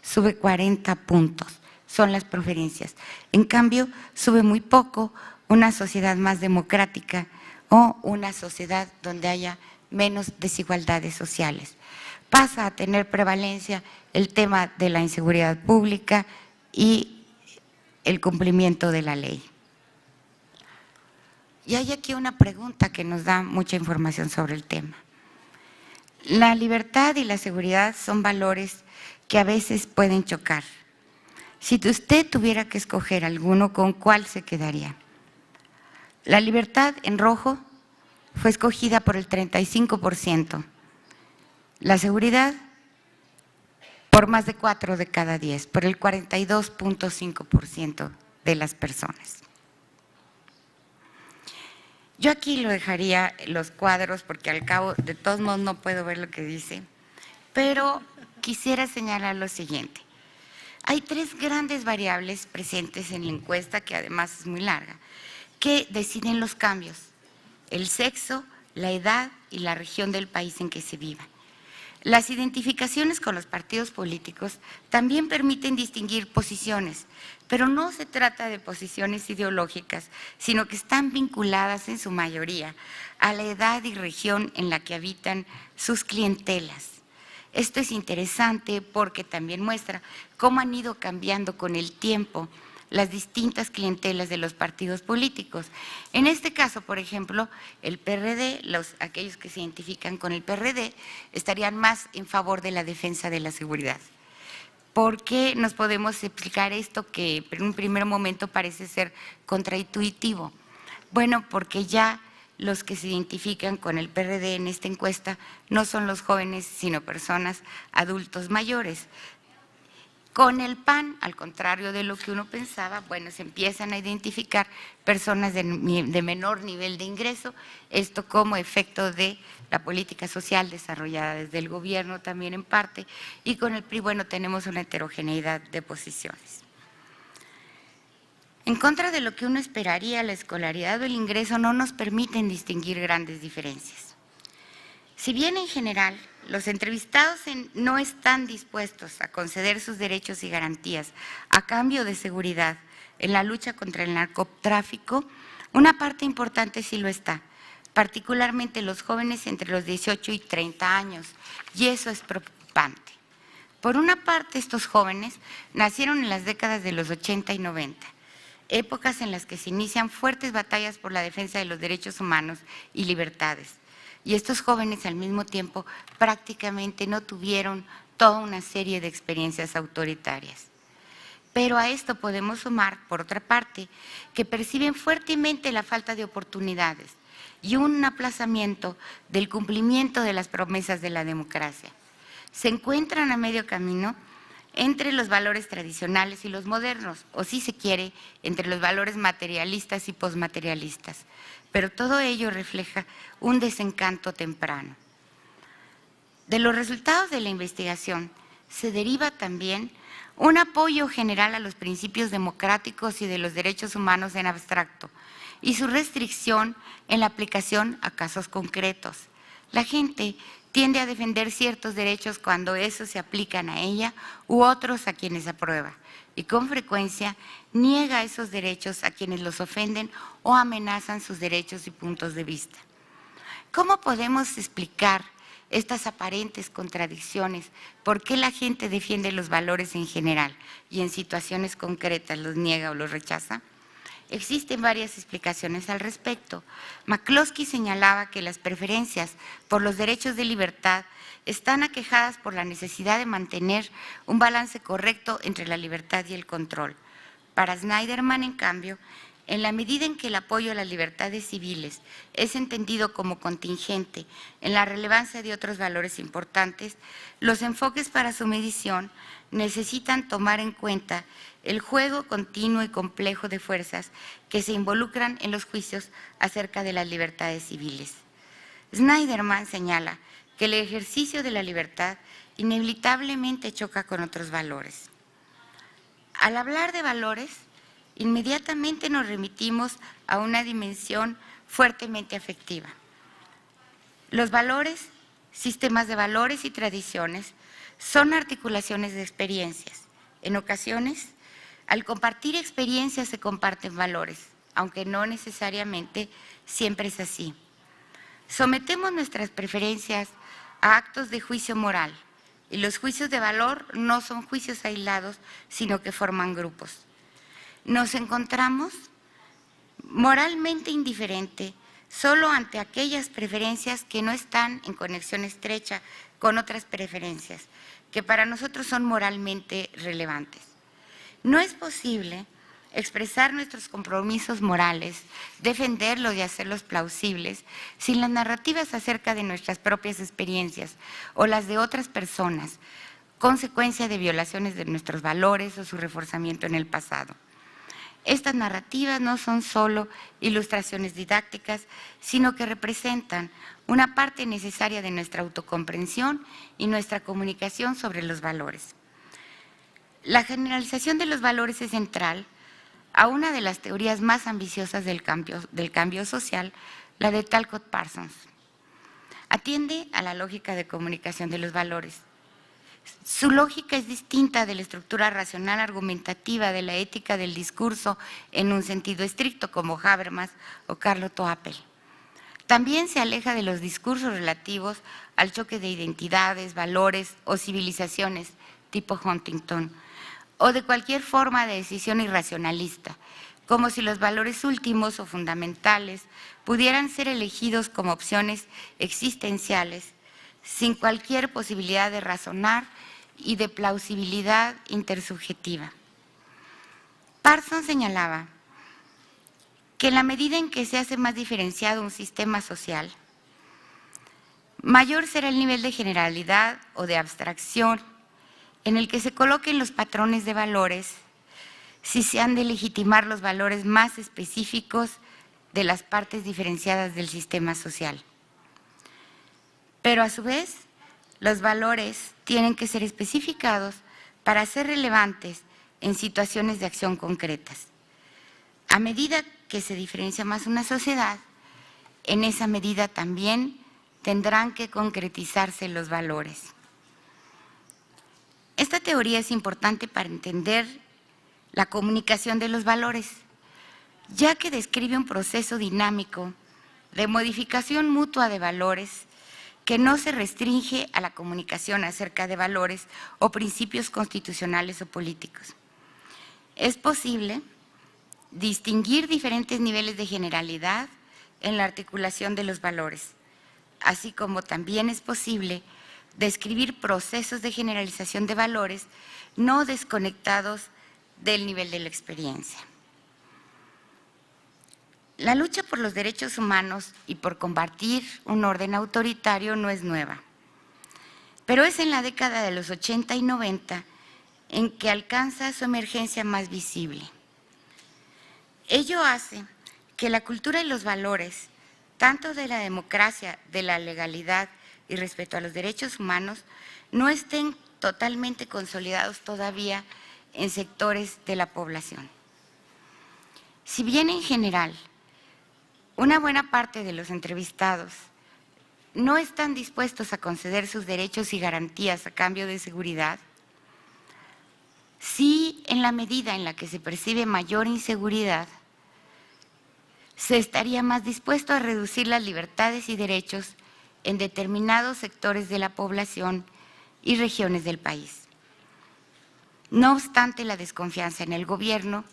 [SPEAKER 5] sube 40 puntos, son las preferencias. En cambio, sube muy poco una sociedad más democrática o una sociedad donde haya menos desigualdades sociales. Pasa a tener prevalencia el tema de la inseguridad pública y el cumplimiento de la ley. Y hay aquí una pregunta que nos da mucha información sobre el tema. La libertad y la seguridad son valores que a veces pueden chocar. Si usted tuviera que escoger alguno, ¿con cuál se quedaría? La libertad en rojo, fue escogida por el 35%. La seguridad por más de 4 de cada 10, por el 42.5% de las personas. Yo aquí lo dejaría los cuadros porque al cabo de todos modos no puedo ver lo que dice, pero quisiera señalar lo siguiente. Hay 3 grandes variables presentes en la encuesta, que además es muy larga, que deciden los cambios: el sexo, la edad y la región del país en que se viva. Las identificaciones con los partidos políticos también permiten distinguir posiciones, pero no se trata de posiciones ideológicas, sino que están vinculadas en su mayoría a la edad y región en la que habitan sus clientelas. Esto es interesante porque también muestra cómo han ido cambiando con el tiempo las distintas clientelas de los partidos políticos. En este caso, por ejemplo, el PRD, aquellos que se identifican con el PRD, estarían más en favor de la defensa de la seguridad. ¿Por qué nos podemos explicar esto que en un primer momento parece ser contraintuitivo? Bueno, porque ya los que se identifican con el PRD en esta encuesta no son los jóvenes, sino personas adultos mayores. Con el PAN, al contrario de lo que uno pensaba, bueno, se empiezan a identificar personas de menor nivel de ingreso, esto como efecto de la política social desarrollada desde el gobierno también en parte, y con el PRI, bueno, tenemos una heterogeneidad de posiciones. En contra de lo que uno esperaría, la escolaridad o el ingreso no nos permiten distinguir grandes diferencias. Si bien en general los entrevistados no están dispuestos a conceder sus derechos y garantías a cambio de seguridad en la lucha contra el narcotráfico, una parte importante sí lo está, particularmente los jóvenes entre los 18 y 30 años, y eso es preocupante. Por una parte, estos jóvenes nacieron en las décadas de los 80 y 90, épocas en las que se inician fuertes batallas por la defensa de los derechos humanos y libertades. Y estos jóvenes al mismo tiempo prácticamente no tuvieron toda una serie de experiencias autoritarias. Pero a esto podemos sumar, por otra parte, que perciben fuertemente la falta de oportunidades y un aplazamiento del cumplimiento de las promesas de la democracia. Se encuentran a medio camino entre los valores tradicionales y los modernos, o si se quiere, entre los valores materialistas y posmaterialistas. Pero todo ello refleja un desencanto temprano. De los resultados de la investigación se deriva también un apoyo general a los principios democráticos y de los derechos humanos en abstracto y su restricción en la aplicación a casos concretos. La gente tiende a defender ciertos derechos cuando esos se aplican a ella u otros a quienes aprueba, y con frecuencia niega esos derechos a quienes los ofenden o amenazan sus derechos y puntos de vista. ¿Cómo podemos explicar estas aparentes contradicciones? ¿Por qué la gente defiende los valores en general y en situaciones concretas los niega o los rechaza? Existen varias explicaciones al respecto. McCloskey señalaba que las preferencias por los derechos de libertad están aquejadas por la necesidad de mantener un balance correcto entre la libertad y el control. Para Snyderman, en cambio, en la medida en que el apoyo a las libertades civiles es entendido como contingente en la relevancia de otros valores importantes, los enfoques para su medición necesitan tomar en cuenta el juego continuo y complejo de fuerzas que se involucran en los juicios acerca de las libertades civiles. Snyderman señala que el ejercicio de la libertad inevitablemente choca con otros valores. Al hablar de valores, inmediatamente nos remitimos a una dimensión fuertemente afectiva. Los valores, sistemas de valores y tradiciones son articulaciones de experiencias. En ocasiones, al compartir experiencias se comparten valores, aunque no necesariamente siempre es así. Sometemos nuestras preferencias a actos de juicio moral, y los juicios de valor no son juicios aislados, sino que forman grupos. Nos encontramos moralmente indiferente solo ante aquellas preferencias que no están en conexión estrecha con otras preferencias, que para nosotros son moralmente relevantes. No es posible expresar nuestros compromisos morales, defenderlos y hacerlos plausibles, sin las narrativas acerca de nuestras propias experiencias o las de otras personas, consecuencia de violaciones de nuestros valores o su reforzamiento en el pasado. Estas narrativas no son solo ilustraciones didácticas, sino que representan una parte necesaria de nuestra autocomprensión y nuestra comunicación sobre los valores. La generalización de los valores es central a una de las teorías más ambiciosas del cambio social, la de Talcott Parsons. Atiende a la lógica de comunicación de los valores. Su lógica es distinta de la estructura racional argumentativa de la ética del discurso en un sentido estricto, como Habermas o Carlo Toapel. También se aleja de los discursos relativos al choque de identidades, valores o civilizaciones, tipo Huntington, o de cualquier forma de decisión irracionalista, como si los valores últimos o fundamentales pudieran ser elegidos como opciones existenciales, sin cualquier posibilidad de razonar y de plausibilidad intersubjetiva. Parsons señalaba que en la medida en que se hace más diferenciado un sistema social, mayor será el nivel de generalidad o de abstracción en el que se coloquen los patrones de valores, si se han de legitimar los valores más específicos de las partes diferenciadas del sistema social. Pero a su vez, los valores tienen que ser especificados para ser relevantes en situaciones de acción concretas. A medida que se diferencia más una sociedad, en esa medida también tendrán que concretizarse los valores. Esta teoría es importante para entender la comunicación de los valores, ya que describe un proceso dinámico de modificación mutua de valores que no se restringe a la comunicación acerca de valores o principios constitucionales o políticos. Es posible distinguir diferentes niveles de generalidad en la articulación de los valores, así como también es posible describir procesos de generalización de valores no desconectados del nivel de la experiencia. La lucha por los derechos humanos y por combatir un orden autoritario no es nueva, pero es en la década de los 80 y 90 en que alcanza su emergencia más visible. Ello hace que la cultura y los valores, tanto de la democracia, de la legalidad y respecto a los derechos humanos, no estén totalmente consolidados todavía en sectores de la población. Si bien en general, una buena parte de los entrevistados no están dispuestos a conceder sus derechos y garantías a cambio de seguridad, sí, en la medida en la que se percibe mayor inseguridad, se estaría más dispuesto a reducir las libertades y derechos en determinados sectores de la población y regiones del país. No obstante la desconfianza en el gobierno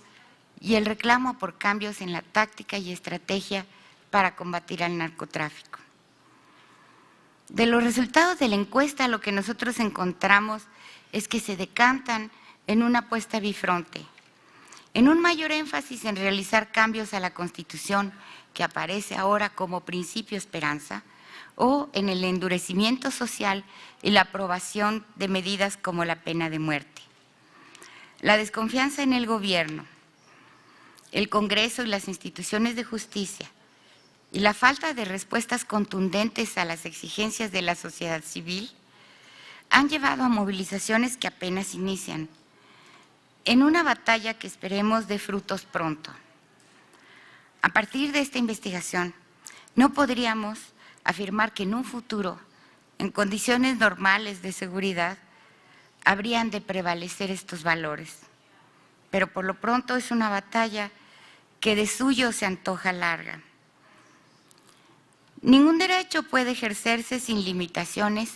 [SPEAKER 5] y el reclamo por cambios en la táctica y estrategia para combatir al narcotráfico. De los resultados de la encuesta, lo que nosotros encontramos es que se decantan en una apuesta bifronte, en un mayor énfasis en realizar cambios a la Constitución, que aparece ahora como principio esperanza, o en el endurecimiento social y la aprobación de medidas como la pena de muerte. La desconfianza en el gobierno, el Congreso y las instituciones de justicia y la falta de respuestas contundentes a las exigencias de la sociedad civil han llevado a movilizaciones que apenas inician, en una batalla que esperemos dé frutos pronto. A partir de esta investigación, no podríamos afirmar que en un futuro, en condiciones normales de seguridad, habrían de prevalecer estos valores. Pero por lo pronto es una batalla que de suyo se antoja larga. Ningún derecho puede ejercerse sin limitaciones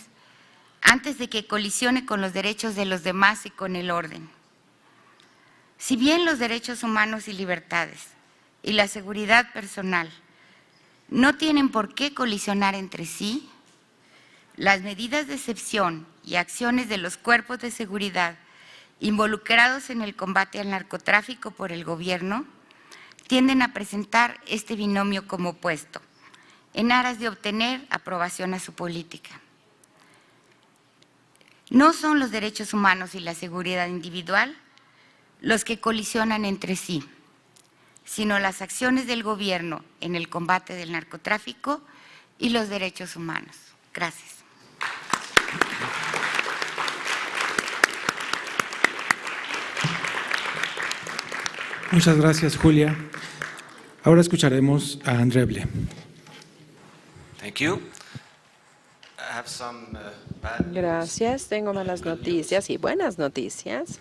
[SPEAKER 5] antes de que colisione con los derechos de los demás y con el orden. Si bien los derechos humanos y libertades y la seguridad personal no tienen por qué colisionar entre sí, las medidas de excepción y acciones de los cuerpos de seguridad involucrados en el combate al narcotráfico por el gobierno, tienden a presentar este binomio como opuesto, en aras de obtener aprobación a su política. No son los derechos humanos y la seguridad individual los que colisionan entre sí, sino las acciones del gobierno en el combate del narcotráfico y los derechos humanos. Gracias.
[SPEAKER 1] Muchas gracias, Julia. Ahora escucharemos a Andreble.
[SPEAKER 6] Thank you. I have some bad news.
[SPEAKER 4] Gracias. Tengo malas noticias y buenas noticias.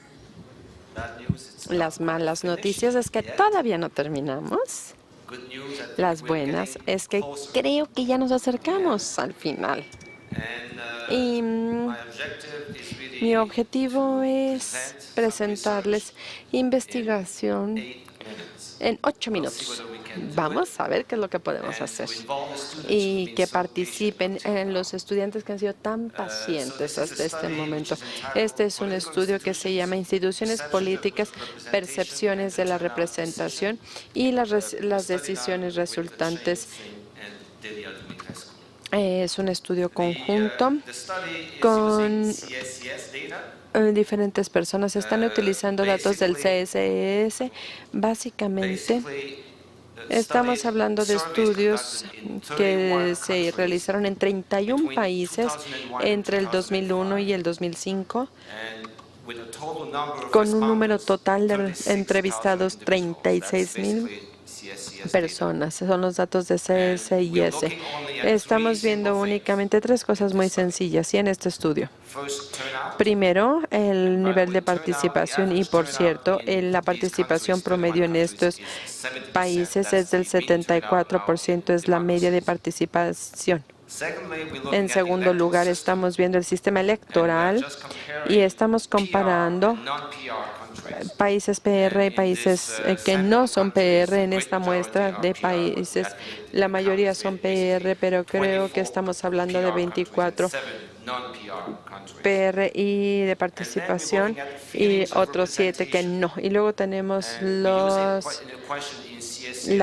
[SPEAKER 6] Bad news, it's not
[SPEAKER 4] Las malas
[SPEAKER 6] finished
[SPEAKER 4] noticias es que
[SPEAKER 6] yet.
[SPEAKER 4] todavía no terminamos.
[SPEAKER 6] Good news, I think
[SPEAKER 4] Las
[SPEAKER 6] we're
[SPEAKER 4] buenas
[SPEAKER 6] getting
[SPEAKER 4] es que
[SPEAKER 6] closer.
[SPEAKER 4] creo que ya nos acercamos al final.
[SPEAKER 6] And,
[SPEAKER 4] Y
[SPEAKER 6] my objective is really
[SPEAKER 4] mi objetivo
[SPEAKER 6] to
[SPEAKER 4] es
[SPEAKER 6] present some
[SPEAKER 4] presentarles
[SPEAKER 6] research
[SPEAKER 4] investigación
[SPEAKER 6] in 8 minutes.
[SPEAKER 4] en 8
[SPEAKER 6] We'll see
[SPEAKER 4] minutos.
[SPEAKER 6] whether we can do
[SPEAKER 4] Vamos
[SPEAKER 6] it.
[SPEAKER 4] a ver qué es lo que podemos
[SPEAKER 6] And
[SPEAKER 4] hacer.
[SPEAKER 6] to involve the students
[SPEAKER 4] Y
[SPEAKER 6] who've been
[SPEAKER 4] que
[SPEAKER 6] so
[SPEAKER 4] participen
[SPEAKER 6] patient
[SPEAKER 4] en los estudiantes que han sido tan pacientes
[SPEAKER 6] this is
[SPEAKER 4] hasta
[SPEAKER 6] a
[SPEAKER 4] este
[SPEAKER 6] study
[SPEAKER 4] momento.
[SPEAKER 6] which is entitled
[SPEAKER 4] Este es un
[SPEAKER 6] Political
[SPEAKER 4] estudio que se llama Instituciones Políticas, Percepciones de la Representación y las decisiones resultantes. Es un estudio conjunto con diferentes personas. Están utilizando datos del CSS. Básicamente, estamos hablando de estudios que se realizaron en 31 países entre el 2001 y el 2005, con un número total de entrevistados 36,000 personas. Son los datos de CSIS. Estamos viendo únicamente 3 cosas muy sencillas y en este estudio. Primero, el nivel de participación y, por cierto, la participación promedio en estos países es del 74%, es la media de participación. En segundo lugar, estamos viendo el sistema electoral y estamos comparando países PR y países que no son PR en esta muestra de países. La mayoría son PR, pero creo que estamos hablando de 24 PR y de participación y otros 7 que no. Y luego tenemos la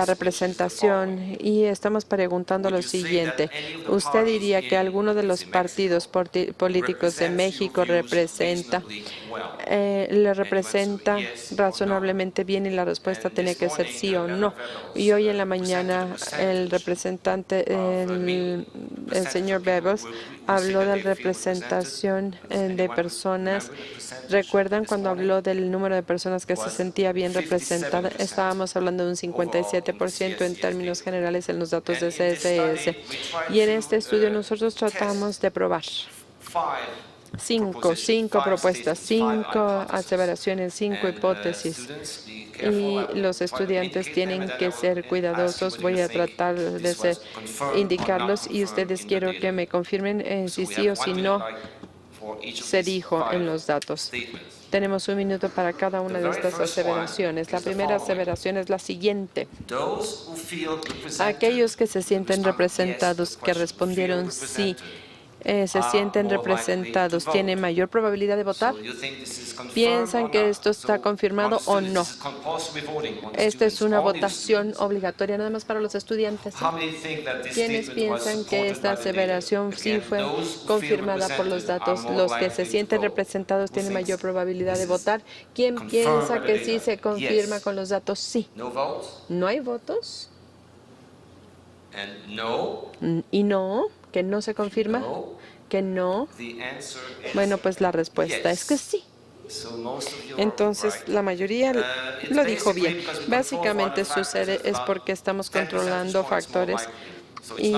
[SPEAKER 4] representación y estamos preguntando lo siguiente. ¿Usted diría que alguno de los partidos políticos de México le representa razonablemente bien? Y la respuesta tiene que ser sí o no. Y hoy en la mañana el representante, el señor Bebos, habló de representación de personas. ¿Recuerdan cuando habló del número de personas que se sentía bien representada? Estábamos hablando de un 57% en términos generales en los datos de CSS. Y en este estudio nosotros tratamos de probar 5 propuestas, 5 aseveraciones, 5 hipótesis. Y los estudiantes tienen que ser cuidadosos. Voy a tratar de indicarlos y ustedes quiero que me confirmen si sí o si no se dijo en los datos. Tenemos 1 minuto para cada una de estas aseveraciones. La primera aseveración es la siguiente. Aquellos que se sienten representados, que respondieron sí, se sienten representados, ¿tienen mayor probabilidad de votar? ¿Piensan que esto está confirmado o no? Esta es una votación obligatoria nada más para los estudiantes. ¿Quiénes piensan que esta aseveración sí fue confirmada por los datos? Los que se sienten representados tienen mayor probabilidad de votar. ¿Quién piensa que sí se confirma con los datos? Sí. ¿No hay votos? ¿Y no? ¿Que no se confirma? ¿Que no? Bueno, pues la respuesta es que sí. Entonces, la mayoría lo dijo bien. Básicamente sucede es porque estamos controlando factores y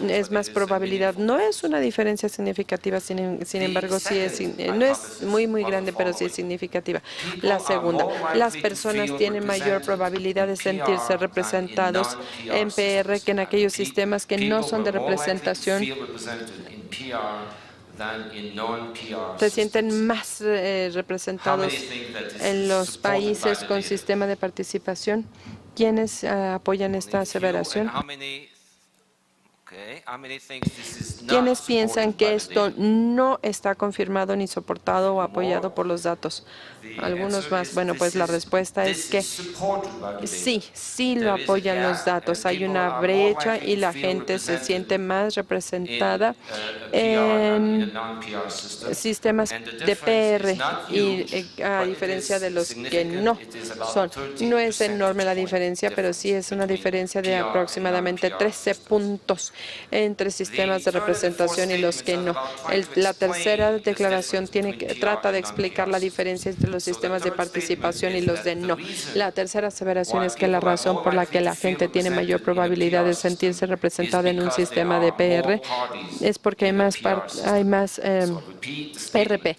[SPEAKER 4] es más probabilidad. No es una diferencia significativa, sin embargo, sí no es muy grande, pero sí es significativa. La segunda, las personas tienen mayor probabilidad de sentirse representados en PR que en aquellos sistemas que no son de representación. Se sienten más representados en los países con sistema de participación. ¿Quiénes apoyan esta aseveración? ¿Quiénes piensan que esto no está confirmado ni soportado o apoyado por los datos? Algunos más. Bueno, pues la respuesta es que sí lo apoyan los datos. Hay una brecha y la gente se siente más representada en sistemas de PR y a diferencia de los que no son. No es enorme la diferencia, pero sí es una diferencia de aproximadamente 13 puntos entre sistemas de representación y los que no. La tercera declaración trata de explicar la diferencia entre los sistemas de participación y los de no. La tercera aseveración es que la razón por la que la gente tiene mayor probabilidad de sentirse representada en un sistema de PR es porque hay más RP.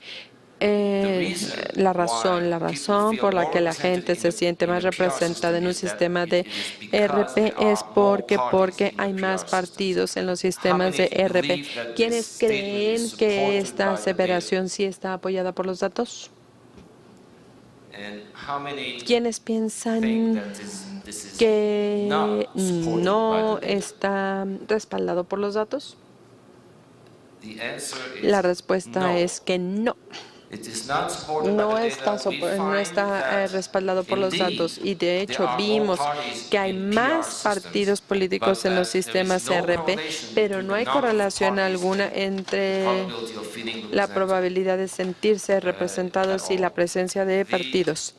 [SPEAKER 4] La razón por la que la gente se siente más representada en un sistema de RP es porque hay más partidos en los sistemas de RP. ¿Quiénes creen que esta aseveración sí está apoyada por los datos? ¿Quiénes piensan que no está respaldado por los datos? La respuesta es que no. No está respaldado por los datos y de hecho vimos que hay más partidos políticos en los sistemas RP, pero no hay correlación alguna entre la probabilidad de sentirse representados y la presencia de partidos.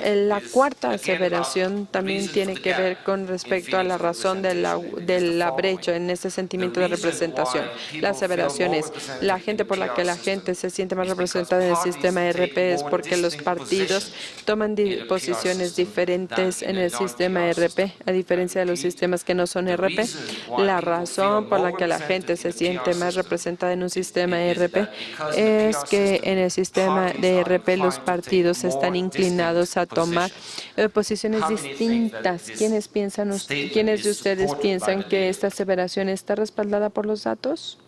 [SPEAKER 4] La cuarta aseveración también tiene que ver con respecto a la razón de la brecha en ese sentimiento de representación. La aseveración es la gente por la que la gente se siente más representada en el sistema RP es porque los partidos toman posiciones diferentes en el sistema RP, a diferencia de los sistemas que no son RP. La razón por la que la gente se siente más representada en un sistema RP es que en el sistema de RP los partidos están inclinados a tomar posiciones distintas. ¿Quiénes de ustedes piensan que esta aseveración está respaldada por los datos?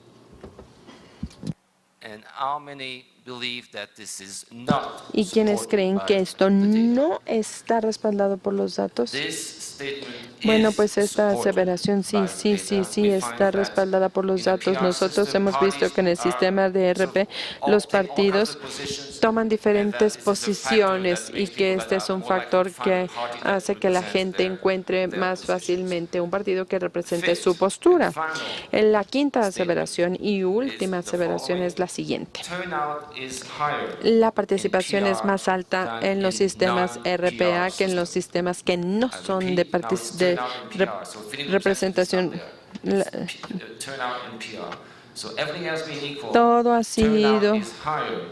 [SPEAKER 4] ¿Y quiénes creen que esto no está respaldado por los datos? Bueno, pues esta aseveración sí está respaldada por los datos. Nosotros hemos visto que en el sistema de RP los partidos toman diferentes posiciones y que este es un factor que hace que la gente encuentre más fácilmente un partido que represente su postura. La quinta aseveración y última aseveración es la siguiente. La participación es más alta en los sistemas RPA que en los sistemas que no son de representación. Todo ha sido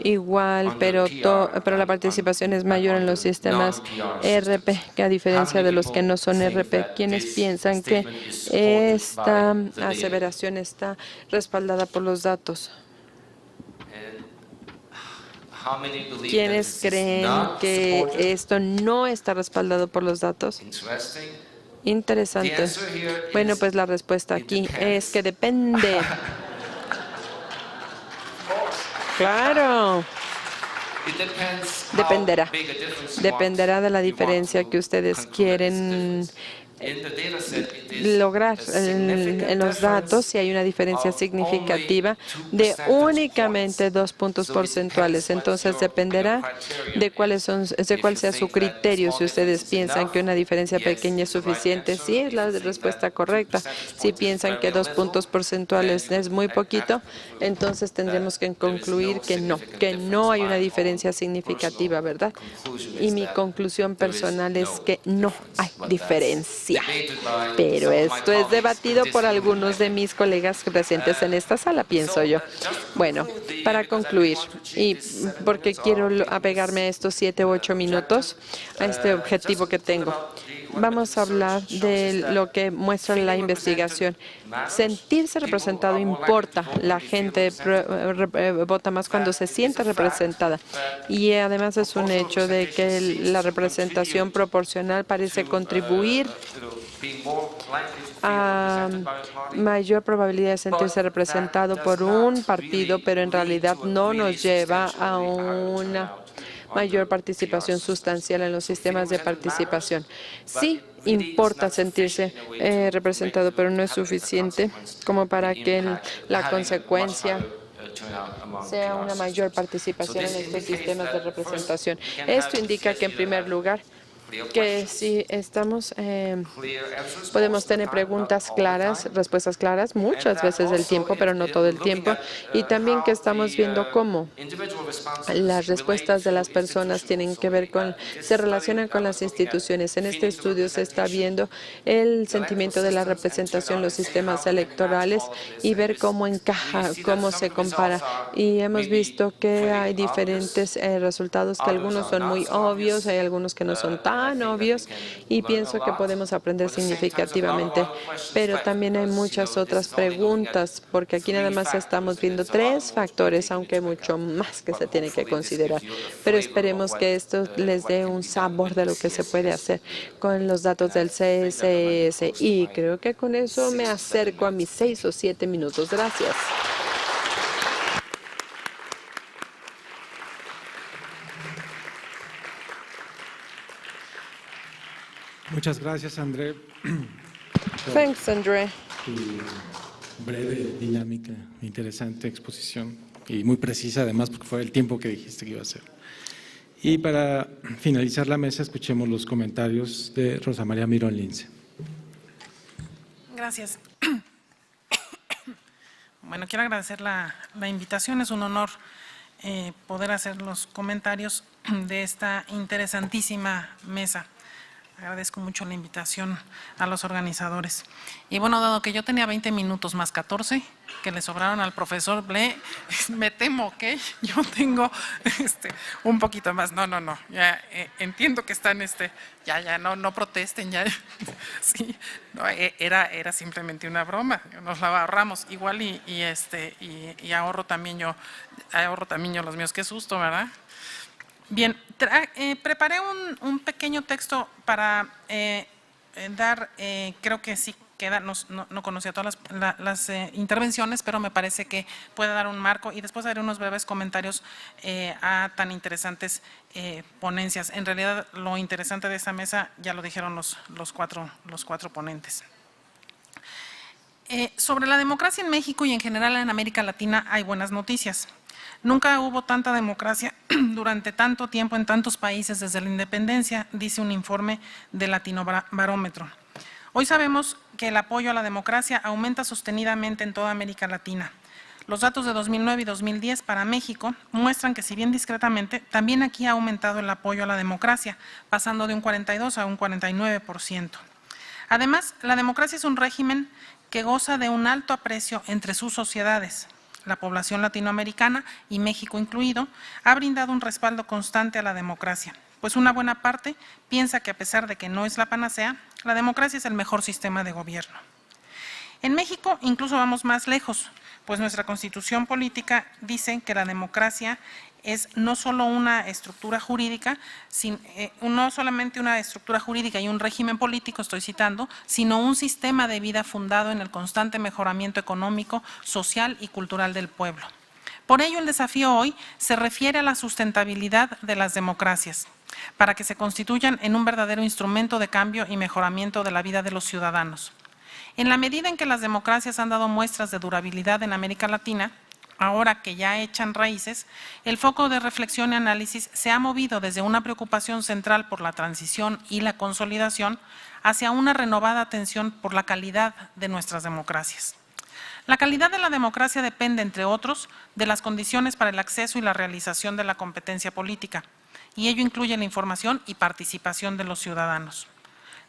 [SPEAKER 4] igual, pero la participación es mayor en los sistemas RP que a diferencia de los que no son RP. ¿Quiénes piensan que esta aseveración está respaldada por los datos? ¿Quiénes creen que esto no está respaldado por los datos? Interesante. Bueno, pues la respuesta aquí es que depende. Claro. Dependerá de la diferencia que ustedes quieren lograr en los datos. Si hay una diferencia significativa de únicamente 2 puntos porcentuales, entonces dependerá de cuál sea su criterio. Si ustedes piensan que una diferencia pequeña es suficiente, sí es la respuesta correcta. Si piensan que 2 puntos porcentuales es muy poquito, entonces tendremos que concluir que no hay una diferencia significativa, ¿verdad? Y mi conclusión personal es que no hay diferencia. Pero esto es debatido por algunos de mis colegas presentes en esta sala, pienso yo. Bueno, para concluir, y porque quiero apegarme a estos 7 u 8 minutos, a este objetivo que tengo, vamos a hablar de lo que muestra la investigación. Sentirse representado importa. La gente vota más cuando se siente representada. Y además es un hecho de que la representación proporcional parece contribuir a mayor probabilidad de sentirse representado por un partido, pero en realidad no nos lleva a una mayor participación sustancial en los sistemas de participación. Sí importa sentirse representado, pero no es suficiente como para que la consecuencia sea una mayor participación en estos sistemas de representación. Esto indica que, en primer lugar, que si estamos, podemos tener preguntas claras, respuestas claras, muchas veces del tiempo, pero no todo el tiempo, y también que estamos viendo cómo las respuestas de las personas tienen que ver se relacionan con las instituciones. En este estudio se está viendo el sentimiento de la representación, los sistemas electorales y ver cómo encaja, cómo se compara. Y hemos visto que hay diferentes resultados, que algunos son muy obvios, hay algunos que no son tan obvios, y pienso que podemos aprender significativamente. Pero también hay muchas otras preguntas, porque aquí nada más estamos viendo 3 factores, aunque hay mucho más que se tiene que considerar. Pero esperemos que esto les dé un sabor de lo que se puede hacer con los datos del CSS. Y creo que con eso me acerco a mis 6 o 7 minutos. Gracias.
[SPEAKER 1] Muchas gracias, André.
[SPEAKER 4] Thanks, André.
[SPEAKER 1] Tu breve, dinámica, interesante exposición y muy precisa además, porque fue el tiempo que dijiste que iba a ser. Y para finalizar la mesa, escuchemos los comentarios de Rosa María Mirón Lince.
[SPEAKER 7] Gracias. Bueno, quiero agradecer la invitación. Es un honor poder hacer los comentarios de esta interesantísima mesa. Agradezco mucho la invitación a los organizadores. Y bueno, dado que yo tenía 20 minutos más 14, que le sobraron al profesor Ble, me temo que yo tengo un poquito más. No. Ya entiendo que están, ya, no protesten, ya. Sí, no, era simplemente una broma. Nos la ahorramos igual y ahorro también yo los míos. Qué susto, ¿verdad? Bien, preparé un pequeño texto para dar, creo que sí queda, no conocía todas las intervenciones, pero me parece que puede dar un marco y después haré unos breves comentarios a tan interesantes ponencias. En realidad, lo interesante de esta mesa ya lo dijeron los cuatro ponentes. Sobre la democracia en México y en general en América Latina hay buenas noticias. Nunca hubo tanta democracia durante tanto tiempo en tantos países desde la independencia, dice un informe del Latinobarómetro. Hoy sabemos que el apoyo a la democracia aumenta sostenidamente en toda América Latina. Los datos de 2009 y 2010 para México muestran que, si bien discretamente, también aquí ha aumentado el apoyo a la democracia, pasando de un 42 a un 49%. Además, la democracia es un régimen que goza de un alto aprecio entre sus sociedades. La población latinoamericana, y México incluido, ha brindado un respaldo constante a la democracia, pues una buena parte piensa que, a pesar de que no es la panacea, la democracia es el mejor sistema de gobierno. En México incluso vamos más lejos, pues nuestra Constitución política dice que la democracia es no solo una estructura jurídica, no solamente una estructura jurídica y un régimen político, estoy citando, sino un sistema de vida fundado en el constante mejoramiento económico, social y cultural del pueblo. Por ello, el desafío hoy se refiere a la sustentabilidad de las democracias, para que se constituyan en un verdadero instrumento de cambio y mejoramiento de la vida de los ciudadanos. En la medida en que las democracias han dado muestras de durabilidad en América Latina, ahora que ya echan raíces, el foco de reflexión y análisis se ha movido desde una preocupación central por la transición y la consolidación hacia una renovada atención por la calidad de nuestras democracias. La calidad de la democracia depende, entre otros, de las condiciones para el acceso y la realización de la competencia política, y ello incluye la información y participación de los ciudadanos.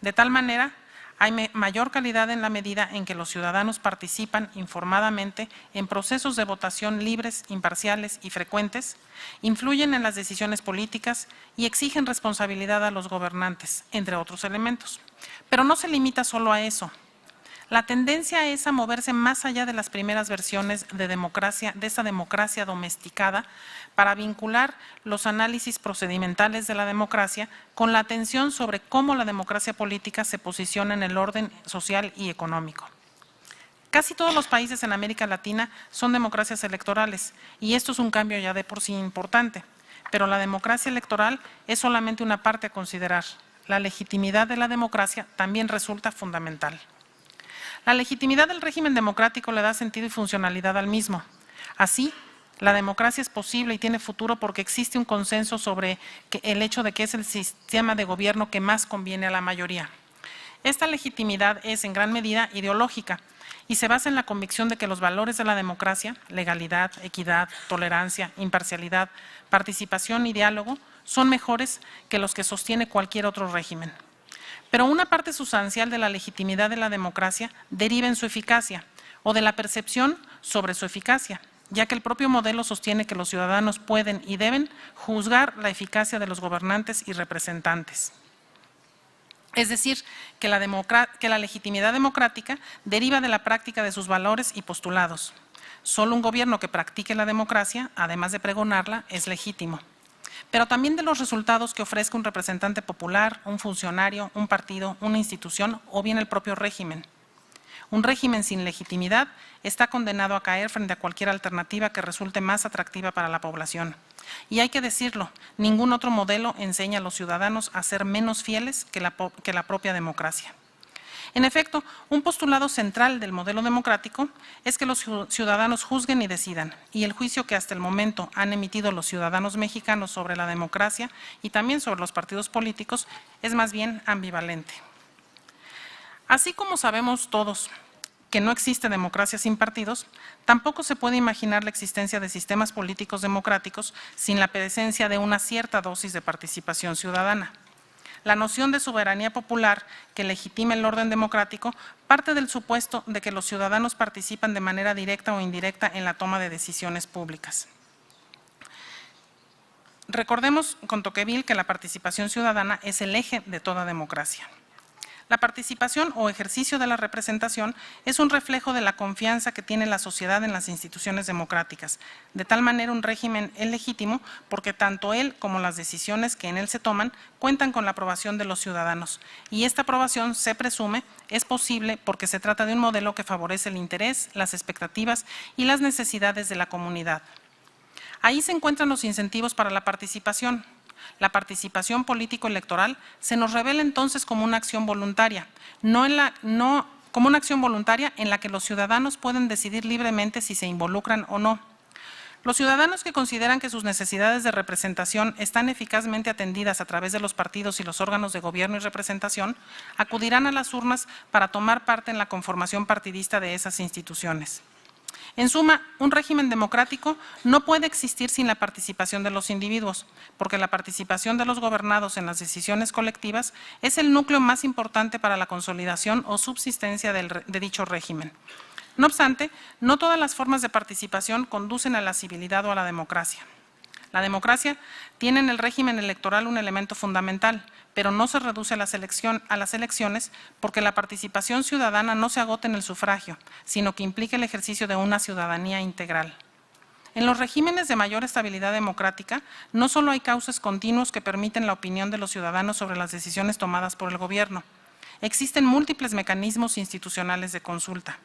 [SPEAKER 7] De tal manera, hay mayor calidad en la medida en que los ciudadanos participan informadamente en procesos de votación libres, imparciales y frecuentes, influyen en las decisiones políticas y exigen responsabilidad a los gobernantes, entre otros elementos. Pero no se limita solo a eso. La tendencia es a moverse más allá de las primeras versiones de esa democracia domesticada, para vincular los análisis procedimentales de la democracia con la atención sobre cómo la democracia política se posiciona en el orden social y económico. Casi todos los países en América Latina son democracias electorales, y esto es un cambio ya de por sí importante. pero la democracia electoral es solamente una parte a considerar. La legitimidad de la democracia también resulta fundamental. La legitimidad del régimen democrático le da sentido y funcionalidad al mismo. Así, la democracia es posible y tiene futuro porque existe un consenso sobre el hecho de que es el sistema de gobierno que más conviene a la mayoría. Esta legitimidad es en gran medida ideológica y se basa en la convicción de que los valores de la democracia, legalidad, equidad, tolerancia, imparcialidad, participación y diálogo, son mejores que los que sostiene cualquier otro régimen. Pero una parte sustancial de la legitimidad de la democracia deriva en su eficacia o de la percepción sobre su eficacia, ya que el propio modelo sostiene que los ciudadanos pueden y deben juzgar la eficacia de los gobernantes y representantes. Es decir, que la legitimidad democrática deriva de la práctica de sus valores y postulados. Solo un gobierno que practique la democracia, además de pregonarla, es legítimo. Pero también de los resultados que ofrezca un representante popular, un funcionario, un partido, una institución o bien el propio régimen. Un régimen sin legitimidad está condenado a caer frente a cualquier alternativa que resulte más atractiva para la población. Y hay que decirlo, ningún otro modelo enseña a los ciudadanos a ser menos fieles que la propia democracia. En efecto, un postulado central del modelo democrático es que los ciudadanos juzguen y decidan, y el juicio que hasta el momento han emitido los ciudadanos mexicanos sobre la democracia y también sobre los partidos políticos es más bien ambivalente. Así como sabemos todos que no existe democracia sin partidos, tampoco se puede imaginar la existencia de sistemas políticos democráticos sin la presencia de una cierta dosis de participación ciudadana. La noción de soberanía popular que legitima el orden democrático parte del supuesto de que los ciudadanos participan de manera directa o indirecta en la toma de decisiones públicas. Recordemos con Tocqueville que la participación ciudadana es el eje de toda democracia. La participación o ejercicio de la representación es un reflejo de la confianza que tiene la sociedad en las instituciones democráticas. De tal manera, un régimen es legítimo porque tanto él como las decisiones que en él se toman cuentan con la aprobación de los ciudadanos. Y esta aprobación, se presume, es posible porque se trata de un modelo que favorece el interés, las expectativas y las necesidades de la comunidad. Ahí se encuentran los incentivos para la participación. La participación político-electoral se nos revela entonces como una acción voluntaria, como una acción voluntaria en la que los ciudadanos pueden decidir libremente si se involucran o no. Los ciudadanos que consideran que sus necesidades de representación están eficazmente atendidas a través de los partidos y los órganos de gobierno y representación, acudirán a las urnas para tomar parte en la conformación partidista de esas instituciones. En suma, un régimen democrático no puede existir sin la participación de los individuos, porque la participación de los gobernados en las decisiones colectivas es el núcleo más importante para la consolidación o subsistencia de dicho régimen. No obstante, no todas las formas de participación conducen a la civilidad o a la democracia. La democracia tiene en el régimen electoral un elemento fundamental, pero no se reduce a las elecciones porque la participación ciudadana no se agota en el sufragio, sino que implica el ejercicio de una ciudadanía integral. En los regímenes de mayor estabilidad democrática, no solo hay cauces continuos que permiten la opinión de los ciudadanos sobre las decisiones tomadas por el gobierno, existen múltiples mecanismos institucionales de consulta.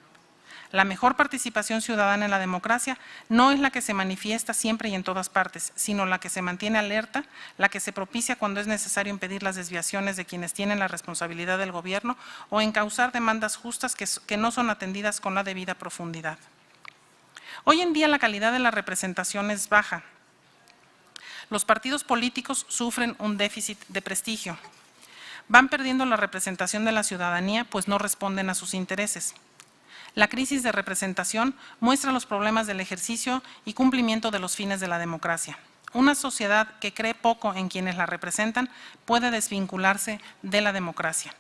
[SPEAKER 7] La mejor participación ciudadana en la democracia no es la que se manifiesta siempre y en todas partes, sino la que se mantiene alerta, la que se propicia cuando es necesario impedir las desviaciones de quienes tienen la responsabilidad del gobierno o encauzar demandas justas que no son atendidas con la debida profundidad. Hoy en día la calidad de la representación es baja. Los partidos políticos sufren un déficit de prestigio. Van perdiendo la representación de la ciudadanía, pues no responden a sus intereses. La crisis de representación muestra los problemas del ejercicio y cumplimiento de los fines de la democracia. Una sociedad que cree poco en quienes la representan puede desvincularse de la democracia.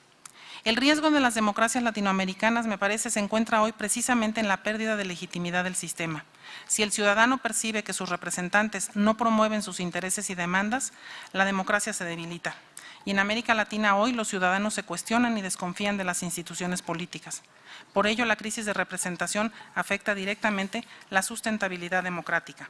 [SPEAKER 7] El riesgo de las democracias latinoamericanas, me parece, se encuentra hoy precisamente en la pérdida de legitimidad del sistema. Si el ciudadano percibe que sus representantes no promueven sus intereses y demandas, la democracia se debilita. Y en América Latina hoy los ciudadanos se cuestionan y desconfían de las instituciones políticas. Por ello, la crisis de representación afecta directamente la sustentabilidad democrática.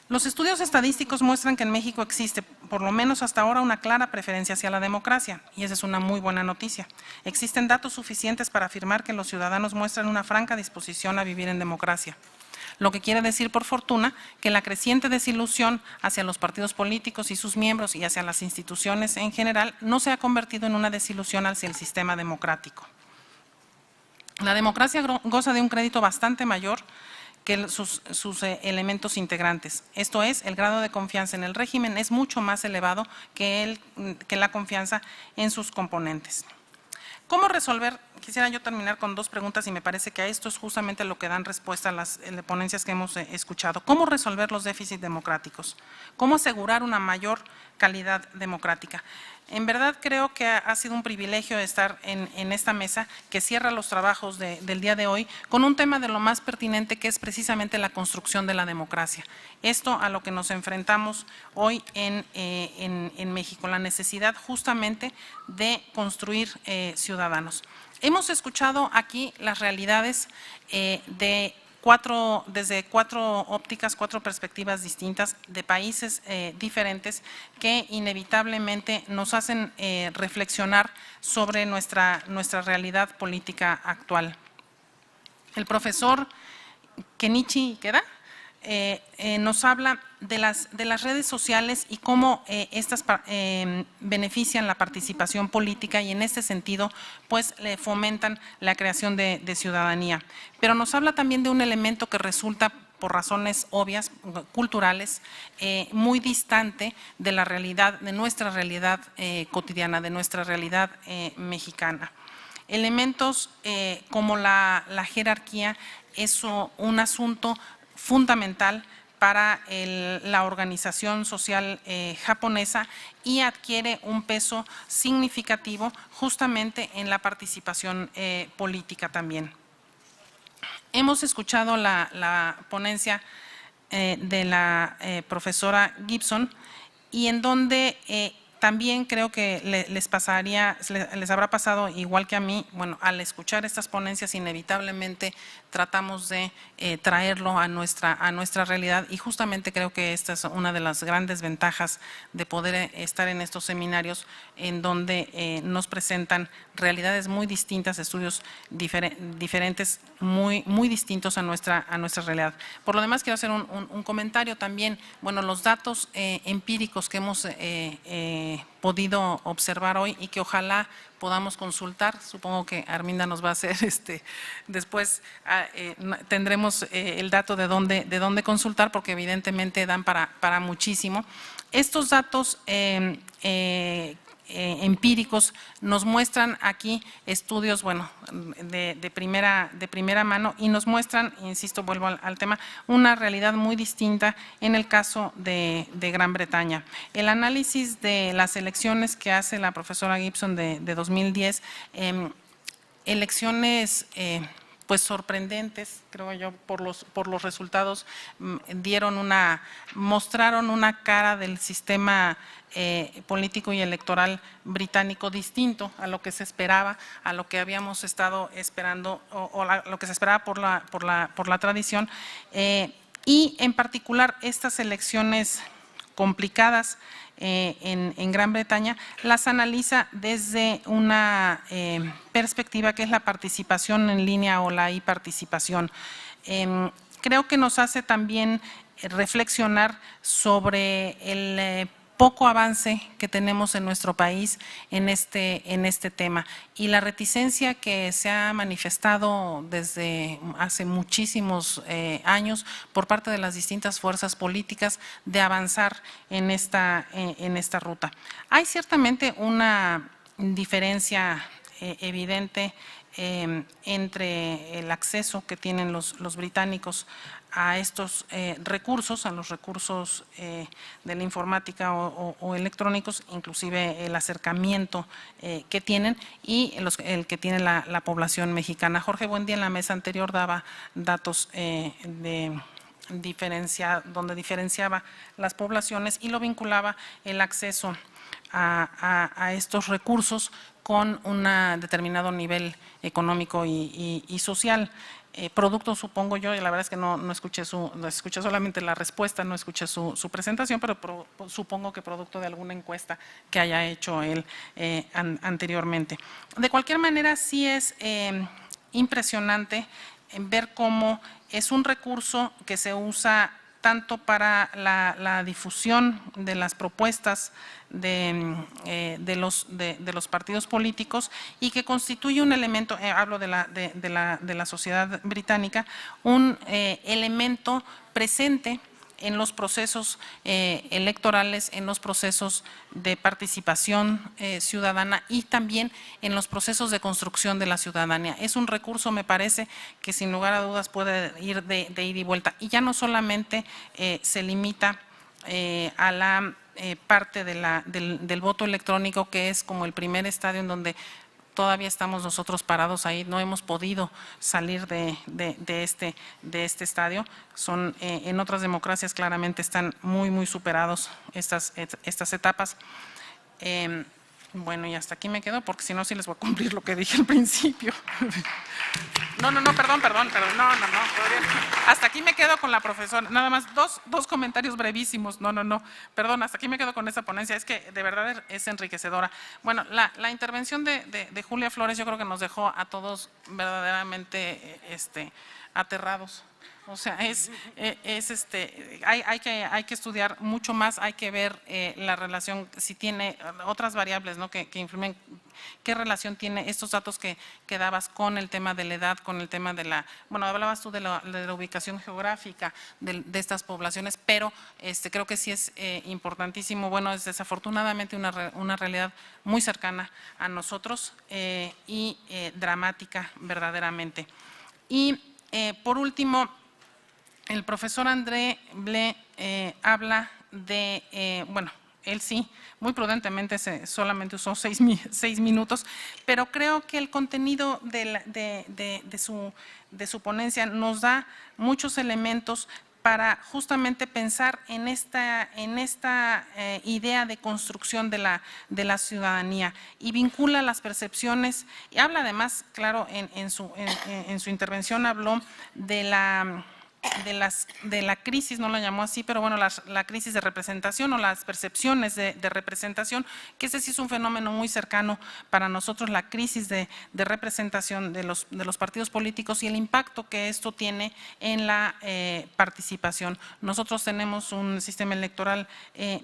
[SPEAKER 7] Los estudios estadísticos muestran que en México existe, por lo menos hasta ahora, una clara preferencia hacia la democracia, y esa es una muy buena noticia. Existen datos suficientes para afirmar que los ciudadanos muestran una franca disposición a vivir en democracia. lo que quiere decir, por fortuna, que la creciente desilusión hacia los partidos políticos y sus miembros y hacia las instituciones en general no se ha convertido en una desilusión hacia el sistema democrático. La democracia goza de un crédito bastante mayor que sus elementos integrantes. Esto es, el grado de confianza en el régimen es mucho más elevado que la confianza en sus componentes. ¿Cómo resolver? Quisiera yo terminar con dos preguntas y me parece que a esto es justamente lo que dan respuesta a las ponencias que hemos escuchado. ¿Cómo resolver los déficits democráticos? ¿Cómo asegurar una mayor calidad democrática? En verdad creo que ha sido un privilegio estar en esta mesa que cierra los trabajos del día de hoy con un tema de lo más pertinente, que es precisamente la construcción de la democracia. Esto a lo que nos enfrentamos hoy en México, la necesidad justamente de construir ciudadanos. Hemos escuchado aquí las realidades desde cuatro ópticas, cuatro perspectivas distintas de países diferentes que inevitablemente nos hacen reflexionar sobre nuestra realidad política actual. El profesor Kenichi Ikeda nos habla de las redes sociales y cómo estas benefician la participación política y en este sentido pues le fomentan la creación de ciudadanía. Pero nos habla también de un elemento que resulta por razones obvias, culturales, muy distante de la realidad, de nuestra realidad cotidiana, de nuestra realidad mexicana. Elementos como la jerarquía es un asunto fundamental para la organización social japonesa y adquiere un peso significativo justamente en la participación política también. Hemos escuchado la ponencia de la profesora Gibson y en donde también creo que les habrá pasado igual que a mí. Bueno, al escuchar estas ponencias inevitablemente tratamos de traerlo a nuestra realidad y justamente creo que esta es una de las grandes ventajas de poder estar en estos seminarios en donde nos presentan realidades muy distintas, estudios diferentes, muy distintos a nuestra realidad. Por lo demás quiero hacer un comentario también. Bueno, los datos empíricos que hemos podido observar hoy y que ojalá podamos consultar. Supongo que Arminda nos va a hacer después tendremos el dato de dónde consultar, porque evidentemente dan para muchísimo. Estos datos empíricos nos muestran aquí estudios, bueno, de primera mano y nos muestran, insisto, vuelvo al tema, una realidad muy distinta en el caso de Gran Bretaña. El análisis de las elecciones que hace la profesora Gibson de 2010, elecciones pues sorprendentes, creo yo, por los resultados, mostraron una cara del sistema político y electoral británico distinto a lo que se esperaba, a lo que habíamos estado esperando o lo que se esperaba por la tradición, y en particular estas elecciones complicadas en Gran Bretaña, las analiza desde una perspectiva que es la participación en línea o la e-participación. Creo que nos hace también reflexionar sobre el poco avance que tenemos en nuestro país en este tema y la reticencia que se ha manifestado desde hace muchísimos años por parte de las distintas fuerzas políticas de avanzar en esta ruta. Hay ciertamente una diferencia evidente entre el acceso que tienen los británicos a estos recursos, a los recursos de la informática o electrónicos, inclusive el acercamiento que tienen y el que tiene la población mexicana. Jorge Buendía en la mesa anterior daba datos donde diferenciaba las poblaciones y lo vinculaba el acceso a estos recursos con un determinado nivel económico y social. Producto, supongo yo, y la verdad es que no escuché solamente la respuesta, no escuché su presentación, pero supongo que producto de alguna encuesta que haya hecho él anteriormente. De cualquier manera, sí es impresionante ver cómo Es un recurso que se usa tanto para la difusión de las propuestas de los partidos políticos y que constituye un elemento, hablo de la sociedad británica, un elemento presente en los procesos electorales, en los procesos de participación ciudadana y también en los procesos de construcción de la ciudadanía. Es un recurso, me parece, que sin lugar a dudas puede ir de ida y vuelta. Y ya no solamente se limita a la parte del voto electrónico, que es como el primer estadio en donde todavía estamos nosotros parados ahí, no hemos podido salir de este estadio. En otras democracias claramente están muy superados estas etapas. Bueno, y hasta aquí me quedo, porque si no, sí les voy a cumplir lo que dije al principio. No, perdón, no. Hasta aquí me quedo con la profesora. Nada más dos comentarios brevísimos. No, perdón, hasta aquí me quedo con esa ponencia. Es que de verdad es enriquecedora. Bueno, la intervención de Julia Flores yo creo que nos dejó a todos verdaderamente aterrados. O sea, hay que estudiar mucho más, hay que ver la relación, si tiene otras variables, ¿no?, que influyen, qué relación tiene estos datos que dabas con el tema de la edad, con el tema de bueno, hablabas tú de la ubicación geográfica de estas poblaciones, pero creo que sí es importantísimo. Bueno, es desafortunadamente una realidad muy cercana a nosotros y dramática verdaderamente. Y por último, el profesor André Blé habla de, bueno, él sí, muy prudentemente solamente usó 6 minutos, pero creo que el contenido de su ponencia nos da muchos elementos para justamente pensar en esta idea de construcción de la ciudadanía y vincula las percepciones y habla además, claro, en su intervención habló de la crisis, no la llamó así, pero bueno, la crisis de representación o las percepciones de representación, que ese sí es un fenómeno muy cercano para nosotros, la crisis de representación de los partidos políticos y el impacto que esto tiene en la participación. Nosotros tenemos un sistema electoral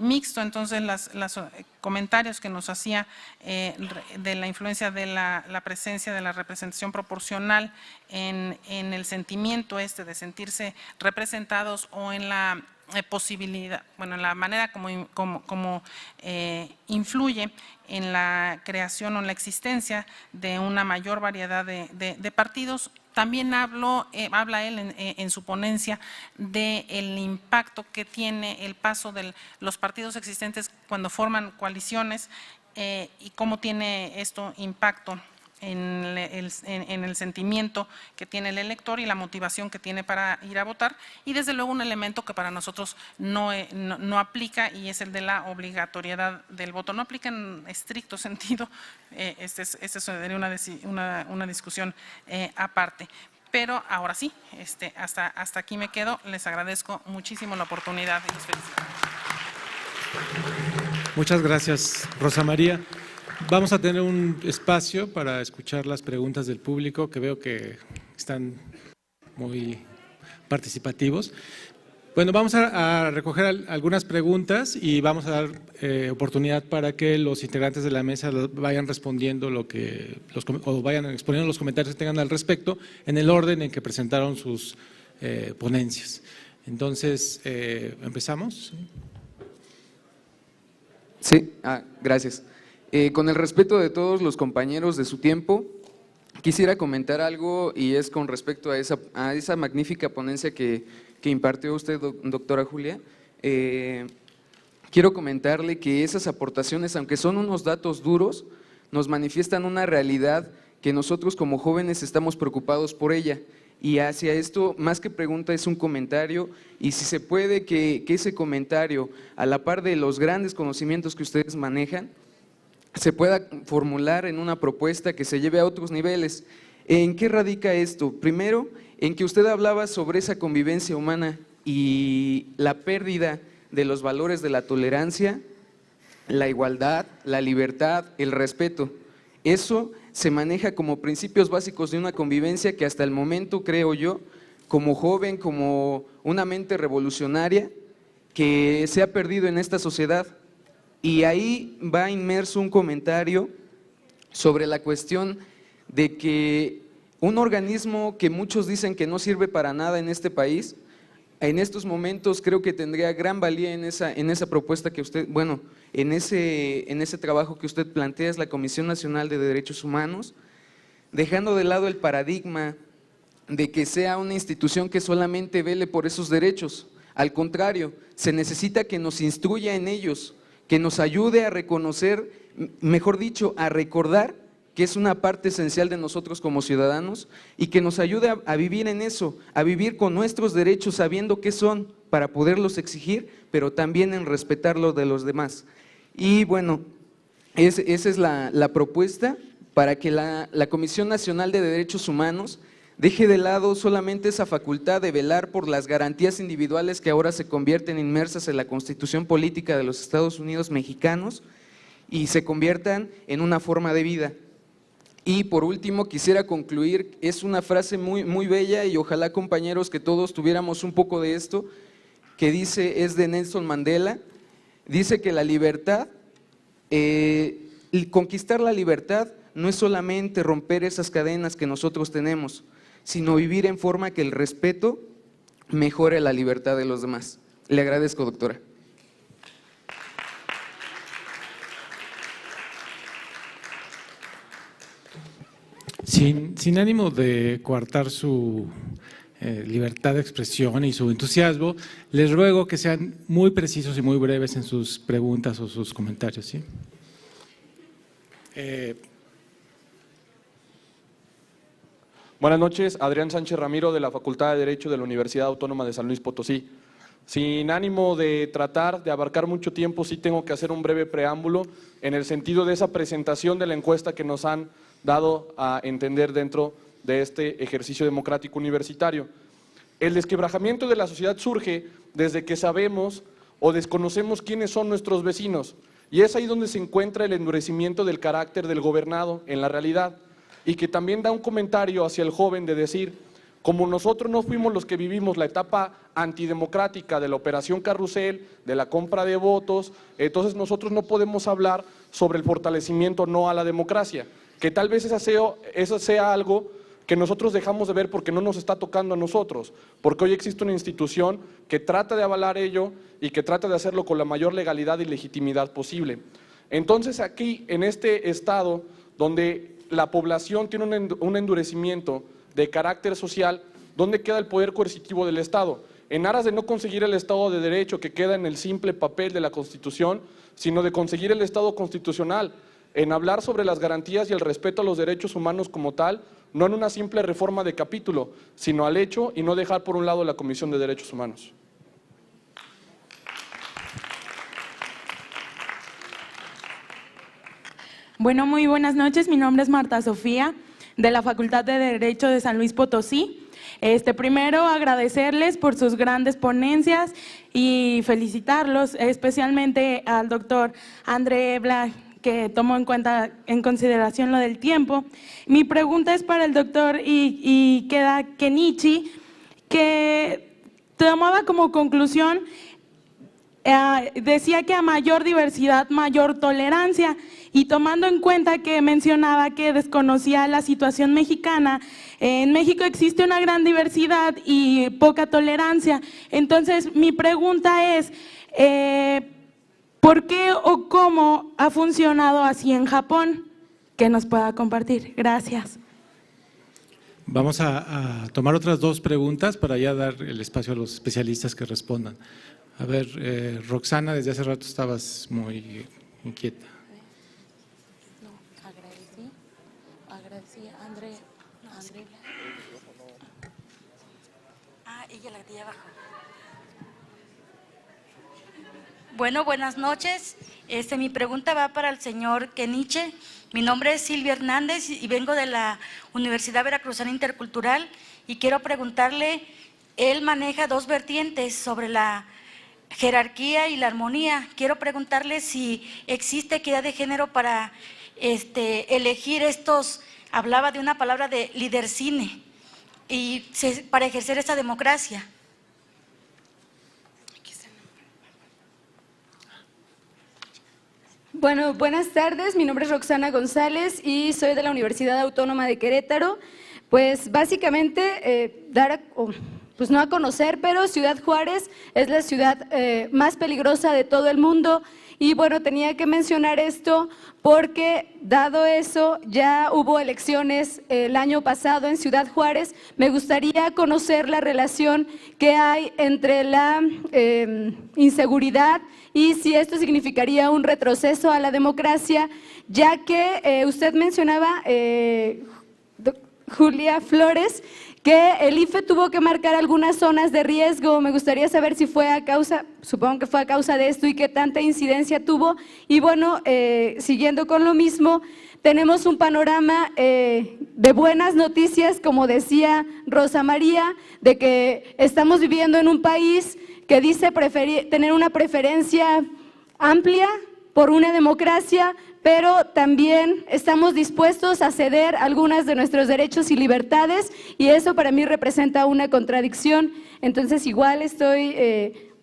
[SPEAKER 7] mixto, entonces los comentarios que nos hacía de la influencia de la presencia de la representación proporcional en el sentimiento de sentirse representados o en la posibilidad, bueno, en la manera como influye en la creación o en la existencia de una mayor variedad de partidos. También habla él en su ponencia del impacto que tiene el paso de los partidos existentes cuando forman coaliciones y cómo tiene esto impacto en el sentimiento que tiene el elector y la motivación que tiene para ir a votar, y desde luego un elemento que para nosotros no aplica, y es el de la obligatoriedad del voto. No aplica en estricto sentido, sería una discusión aparte. Pero ahora sí, hasta aquí me quedo. Les agradezco muchísimo la oportunidad y les felicito.
[SPEAKER 1] Muchas gracias, Rosa María. Vamos a tener un espacio para escuchar las preguntas del público, que veo que están muy participativos. Bueno, vamos a recoger algunas preguntas y vamos a dar oportunidad para que los integrantes de la mesa vayan respondiendo o vayan exponiendo los comentarios que tengan al respecto en el orden en que presentaron sus ponencias. Entonces, ¿empezamos?
[SPEAKER 8] Sí, gracias. Con el respeto de todos los compañeros de su tiempo, quisiera comentar algo, y es con respecto a esa magnífica ponencia que impartió usted, doctora Julia. Quiero comentarle que esas aportaciones, aunque son unos datos duros, nos manifiestan una realidad que nosotros como jóvenes estamos preocupados por ella. Y hacia esto, más que pregunta, es un comentario, y si se puede que ese comentario, a la par de los grandes conocimientos que ustedes manejan, se pueda formular en una propuesta que se lleve a otros niveles. ¿En qué radica esto? Primero, en que usted hablaba sobre esa convivencia humana y la pérdida de los valores de la tolerancia, la igualdad, la libertad, el respeto. Eso se maneja como principios básicos de una convivencia que hasta el momento, creo yo, como joven, como una mente revolucionaria que se ha perdido en esta sociedad. Y ahí va inmerso un comentario sobre la cuestión de que un organismo que muchos dicen que no sirve para nada en este país, en estos momentos creo que tendría gran valía en esa propuesta que usted, bueno, en ese trabajo que usted plantea, es la Comisión Nacional de Derechos Humanos, dejando de lado el paradigma de que sea una institución que solamente vele por esos derechos. Al contrario, se necesita que nos instruya en ellos, que nos ayude a reconocer, mejor dicho, a recordar que es una parte esencial de nosotros como ciudadanos y que nos ayude a vivir en eso, a vivir con nuestros derechos sabiendo qué son para poderlos exigir, pero también en respetar los de los demás. Y bueno, esa es la propuesta para que la Comisión Nacional de Derechos Humanos deje de lado solamente esa facultad de velar por las garantías individuales que ahora se convierten inmersas en la Constitución Política de los Estados Unidos mexicanos y se conviertan en una forma de vida. Y por último quisiera concluir, es una frase muy bella y ojalá compañeros que todos tuviéramos un poco de esto, que dice, es de Nelson Mandela, dice que la libertad, conquistar la libertad no es solamente romper esas cadenas que nosotros tenemos, sino vivir en forma que el respeto mejore la libertad de los demás. Le agradezco, doctora.
[SPEAKER 1] Sin ánimo de coartar su libertad de expresión y su entusiasmo, les ruego que sean muy precisos y muy breves en sus preguntas o sus comentarios, ¿sí?
[SPEAKER 9] Buenas noches, Adrián Sánchez Ramiro, de la Facultad de Derecho de la Universidad Autónoma de San Luis Potosí. Sin ánimo de tratar de abarcar mucho tiempo, sí tengo que hacer un breve preámbulo en el sentido de esa presentación de la encuesta que nos han dado a entender dentro de este ejercicio democrático universitario. El desquebrajamiento de la sociedad surge desde que sabemos o desconocemos quiénes son nuestros vecinos, y es ahí donde se encuentra el endurecimiento del carácter del gobernado en la realidad, y que también da un comentario hacia el joven de decir, como nosotros no fuimos los que vivimos la etapa antidemocrática de la operación Carrusel, de la compra de votos, entonces nosotros no podemos hablar sobre el fortalecimiento no a la democracia, que tal vez eso sea algo que nosotros dejamos de ver porque no nos está tocando a nosotros, porque hoy existe una institución que trata de avalar ello y que trata de hacerlo con la mayor legalidad y legitimidad posible. Entonces aquí, en este estado, donde la población tiene un endurecimiento de carácter social, ¿dónde queda el poder coercitivo del Estado? En aras de no conseguir el Estado de Derecho que queda en el simple papel de la Constitución, sino de conseguir el Estado constitucional, en hablar sobre las garantías y el respeto a los derechos humanos como tal, no en una simple reforma de capítulo, sino al hecho y no dejar por un lado la Comisión de Derechos Humanos.
[SPEAKER 10] Bueno, muy buenas noches. Mi nombre es Marta Sofía, de la Facultad de Derecho de San Luis Potosí. Primero agradecerles por sus grandes ponencias y felicitarlos, especialmente al doctor André Blag, que tomó en consideración lo del tiempo. Mi pregunta es para el doctor Ikeda Kenichi, que tomaba como conclusión, decía que a mayor diversidad, mayor tolerancia, y tomando en cuenta que mencionaba que desconocía la situación mexicana, en México existe una gran diversidad y poca tolerancia. Entonces, mi pregunta es, ¿por qué o cómo ha funcionado así en Japón? Que nos pueda compartir. Gracias.
[SPEAKER 1] Vamos a tomar otras dos preguntas para ya dar el espacio a los especialistas que respondan. A ver, Roxana, desde hace rato estabas muy inquieta.
[SPEAKER 10] No, agradecí a André.
[SPEAKER 11] Ella la que te abajo. Bueno, buenas noches. Mi pregunta va para el señor Kenichi. Mi nombre es Silvia Hernández y vengo de la Universidad Veracruzana Intercultural y quiero preguntarle, él maneja dos vertientes sobre la jerarquía y la armonía. Quiero preguntarle si existe equidad de género para elegir hablaba de una palabra de lidercine, para ejercer esta democracia?
[SPEAKER 12] Bueno, buenas tardes. Mi nombre es Roxana González y soy de la Universidad Autónoma de Querétaro. Pues básicamente pues no a conocer, pero Ciudad Juárez es la ciudad más peligrosa de todo el mundo. Y bueno, tenía que mencionar esto porque, dado eso, ya hubo elecciones el año pasado en Ciudad Juárez. Me gustaría conocer la relación que hay entre la inseguridad y si esto significaría un retroceso a la democracia, ya que usted mencionaba, Julia Flores, que el IFE tuvo que marcar algunas zonas de riesgo. Me gustaría saber si fue a causa, supongo que fue a causa de esto y qué tanta incidencia tuvo. Y bueno, siguiendo con lo mismo, tenemos un panorama de buenas noticias, como decía Rosa María, de que estamos viviendo en un país que dice tener una preferencia amplia por una democracia, pero también estamos dispuestos a ceder algunas de nuestros derechos y libertades, y eso para mí representa una contradicción. Entonces igual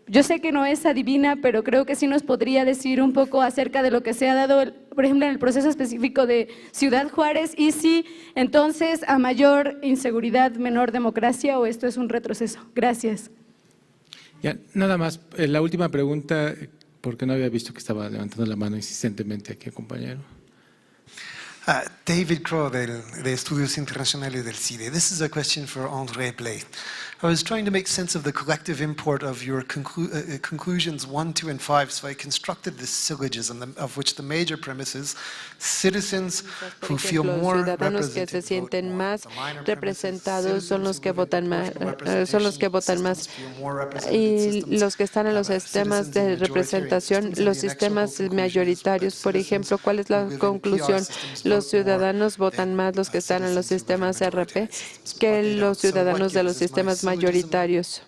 [SPEAKER 12] yo sé que no es adivina, pero creo que sí nos podría decir un poco acerca de lo que se ha dado, por ejemplo, en el proceso específico de Ciudad Juárez, y si entonces a mayor inseguridad, menor democracia, o esto es un retroceso. Gracias.
[SPEAKER 1] Ya, nada más, la última pregunta, porque no había visto que estaba levantando la mano insistentemente aquí, compañero.
[SPEAKER 13] David Crow, de Estudios Internacionales del CIDE. This is a question for André Blais. I was trying to make sense of the collective import of your conclusions 1, 2, and 5, so I constructed this syllogism, of which the major premise is citizens who feel more
[SPEAKER 4] ciudadanos que se sienten más representados son los que votan más, y los que están en los sistemas de representación, los sistemas mayoritarios. Por ejemplo, ¿cuál es la conclusión? Los ciudadanos votan más, los que están en los sistemas RP, que los ciudadanos de los sistemas mayoritarios.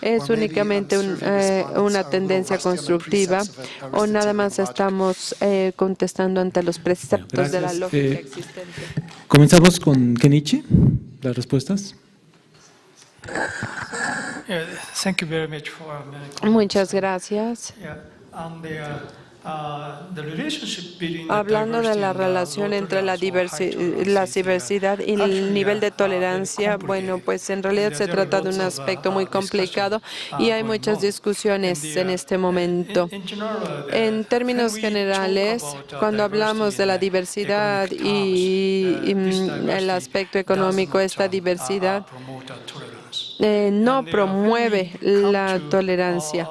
[SPEAKER 4] ¿Es únicamente una tendencia constructiva o nada más estamos contestando ante los preceptos de la lógica existente?
[SPEAKER 1] Comenzamos con Kenichi, las respuestas.
[SPEAKER 4] Muchas gracias. Hablando de la relación entre la diversidad y el nivel de tolerancia, bueno, pues en realidad se trata de un aspecto muy complicado y hay muchas discusiones en este momento. En términos generales, cuando hablamos de la diversidad y el aspecto económico, esta diversidad no promueve la tolerancia.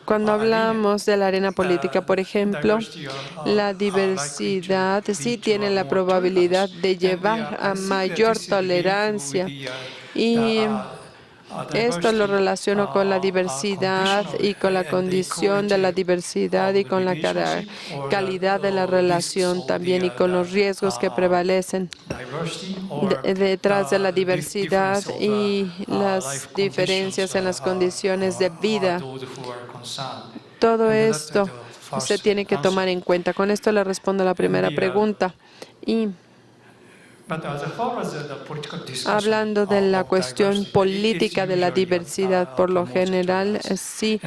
[SPEAKER 4] Cuando hablamos de la arena política, por ejemplo, la diversidad sí tiene la probabilidad de llevar a mayor tolerancia, y esto lo relaciono con la diversidad y con la condición de la diversidad y con la calidad de la relación también, y con los riesgos que prevalecen detrás de la diversidad y las diferencias en las condiciones de vida. Todo esto se tiene que tomar en cuenta. Con esto le respondo a la primera pregunta. Y hablando de la cuestión política de la diversidad, por lo general, sí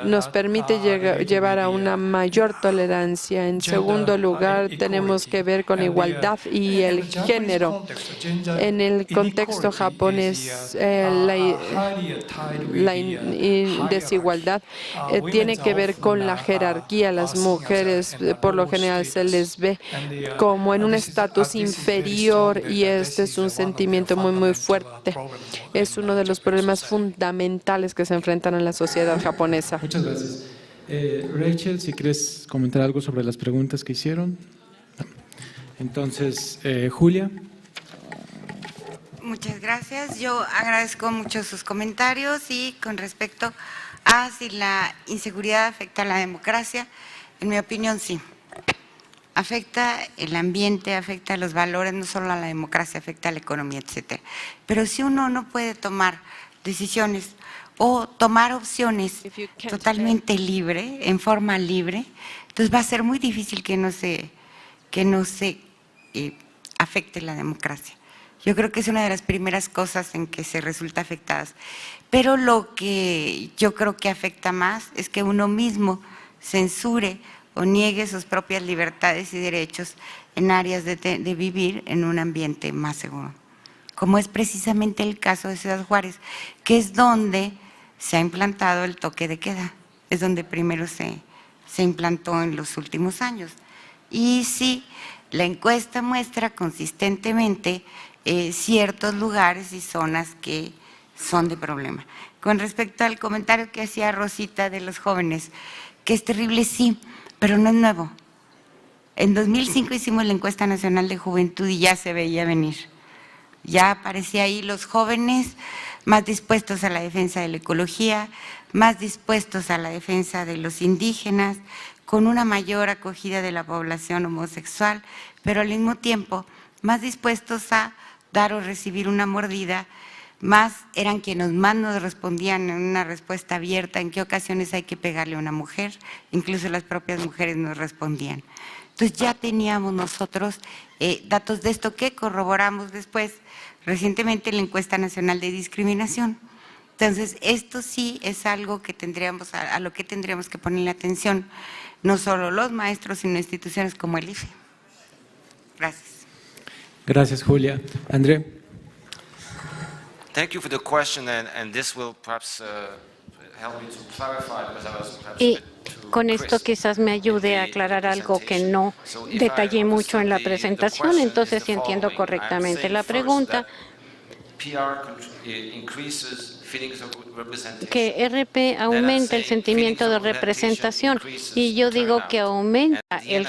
[SPEAKER 4] nos permite llevar a una mayor tolerancia. En segundo lugar, tenemos que ver con igualdad y el género. En el contexto japonés, la desigualdad tiene que ver con la jerarquía. Las mujeres, por lo general, se les ve como en un estatus inferior, y este es un sentimiento muy fuerte. Es uno de los problemas fundamentales que se enfrentan en la sociedad japonesa.
[SPEAKER 1] Muchas gracias. Rachel, si quieres comentar algo sobre las preguntas que hicieron. Entonces, Julia.
[SPEAKER 5] Muchas gracias. Yo agradezco mucho sus comentarios, y con respecto a si la inseguridad afecta a la democracia, en mi opinión sí. Afecta el ambiente, afecta los valores, no solo a la democracia, afecta a la economía, etcétera. Pero si uno no puede tomar decisiones o tomar opciones totalmente libre, en forma libre, entonces va a ser muy difícil que no se afecte la democracia. Yo creo que es una de las primeras cosas en que se resulta afectadas. Pero lo que yo creo que afecta más es que uno mismo censure o niegue sus propias libertades y derechos en áreas de vivir en un ambiente más seguro, como es precisamente el caso de Ciudad Juárez, que es donde se ha implantado el toque de queda, es donde primero se implantó en los últimos años. Y sí, la encuesta muestra consistentemente ciertos lugares y zonas que son de problema. Con respecto al comentario que hacía Rosita de los jóvenes, que es terrible, sí, pero no es nuevo. En 2005 hicimos la encuesta nacional de juventud y ya se veía venir. Ya aparecía ahí los jóvenes más dispuestos a la defensa de la ecología, más dispuestos a la defensa de los indígenas, con una mayor acogida de la población homosexual, pero al mismo tiempo más dispuestos a dar o recibir una mordida, eran quienes más nos respondían en una respuesta abierta en qué ocasiones hay que pegarle a una mujer, incluso las propias mujeres nos respondían. Entonces ya teníamos nosotros datos de esto que corroboramos después recientemente en la encuesta nacional de discriminación. Entonces esto sí es algo que a lo que tendríamos que ponerle atención, no solo los maestros, sino instituciones como el IFE. Gracias.
[SPEAKER 1] Gracias, Julia. André.
[SPEAKER 6] Thank you for the question, and this will perhaps help me to clarify, because I was perhaps
[SPEAKER 2] Y con esto quizás me ayude a aclarar algo que no detallé mucho en la presentación. Entonces, si entiendo correctamente la pregunta, que RP aumenta el sentimiento de representación, y yo digo que aumenta el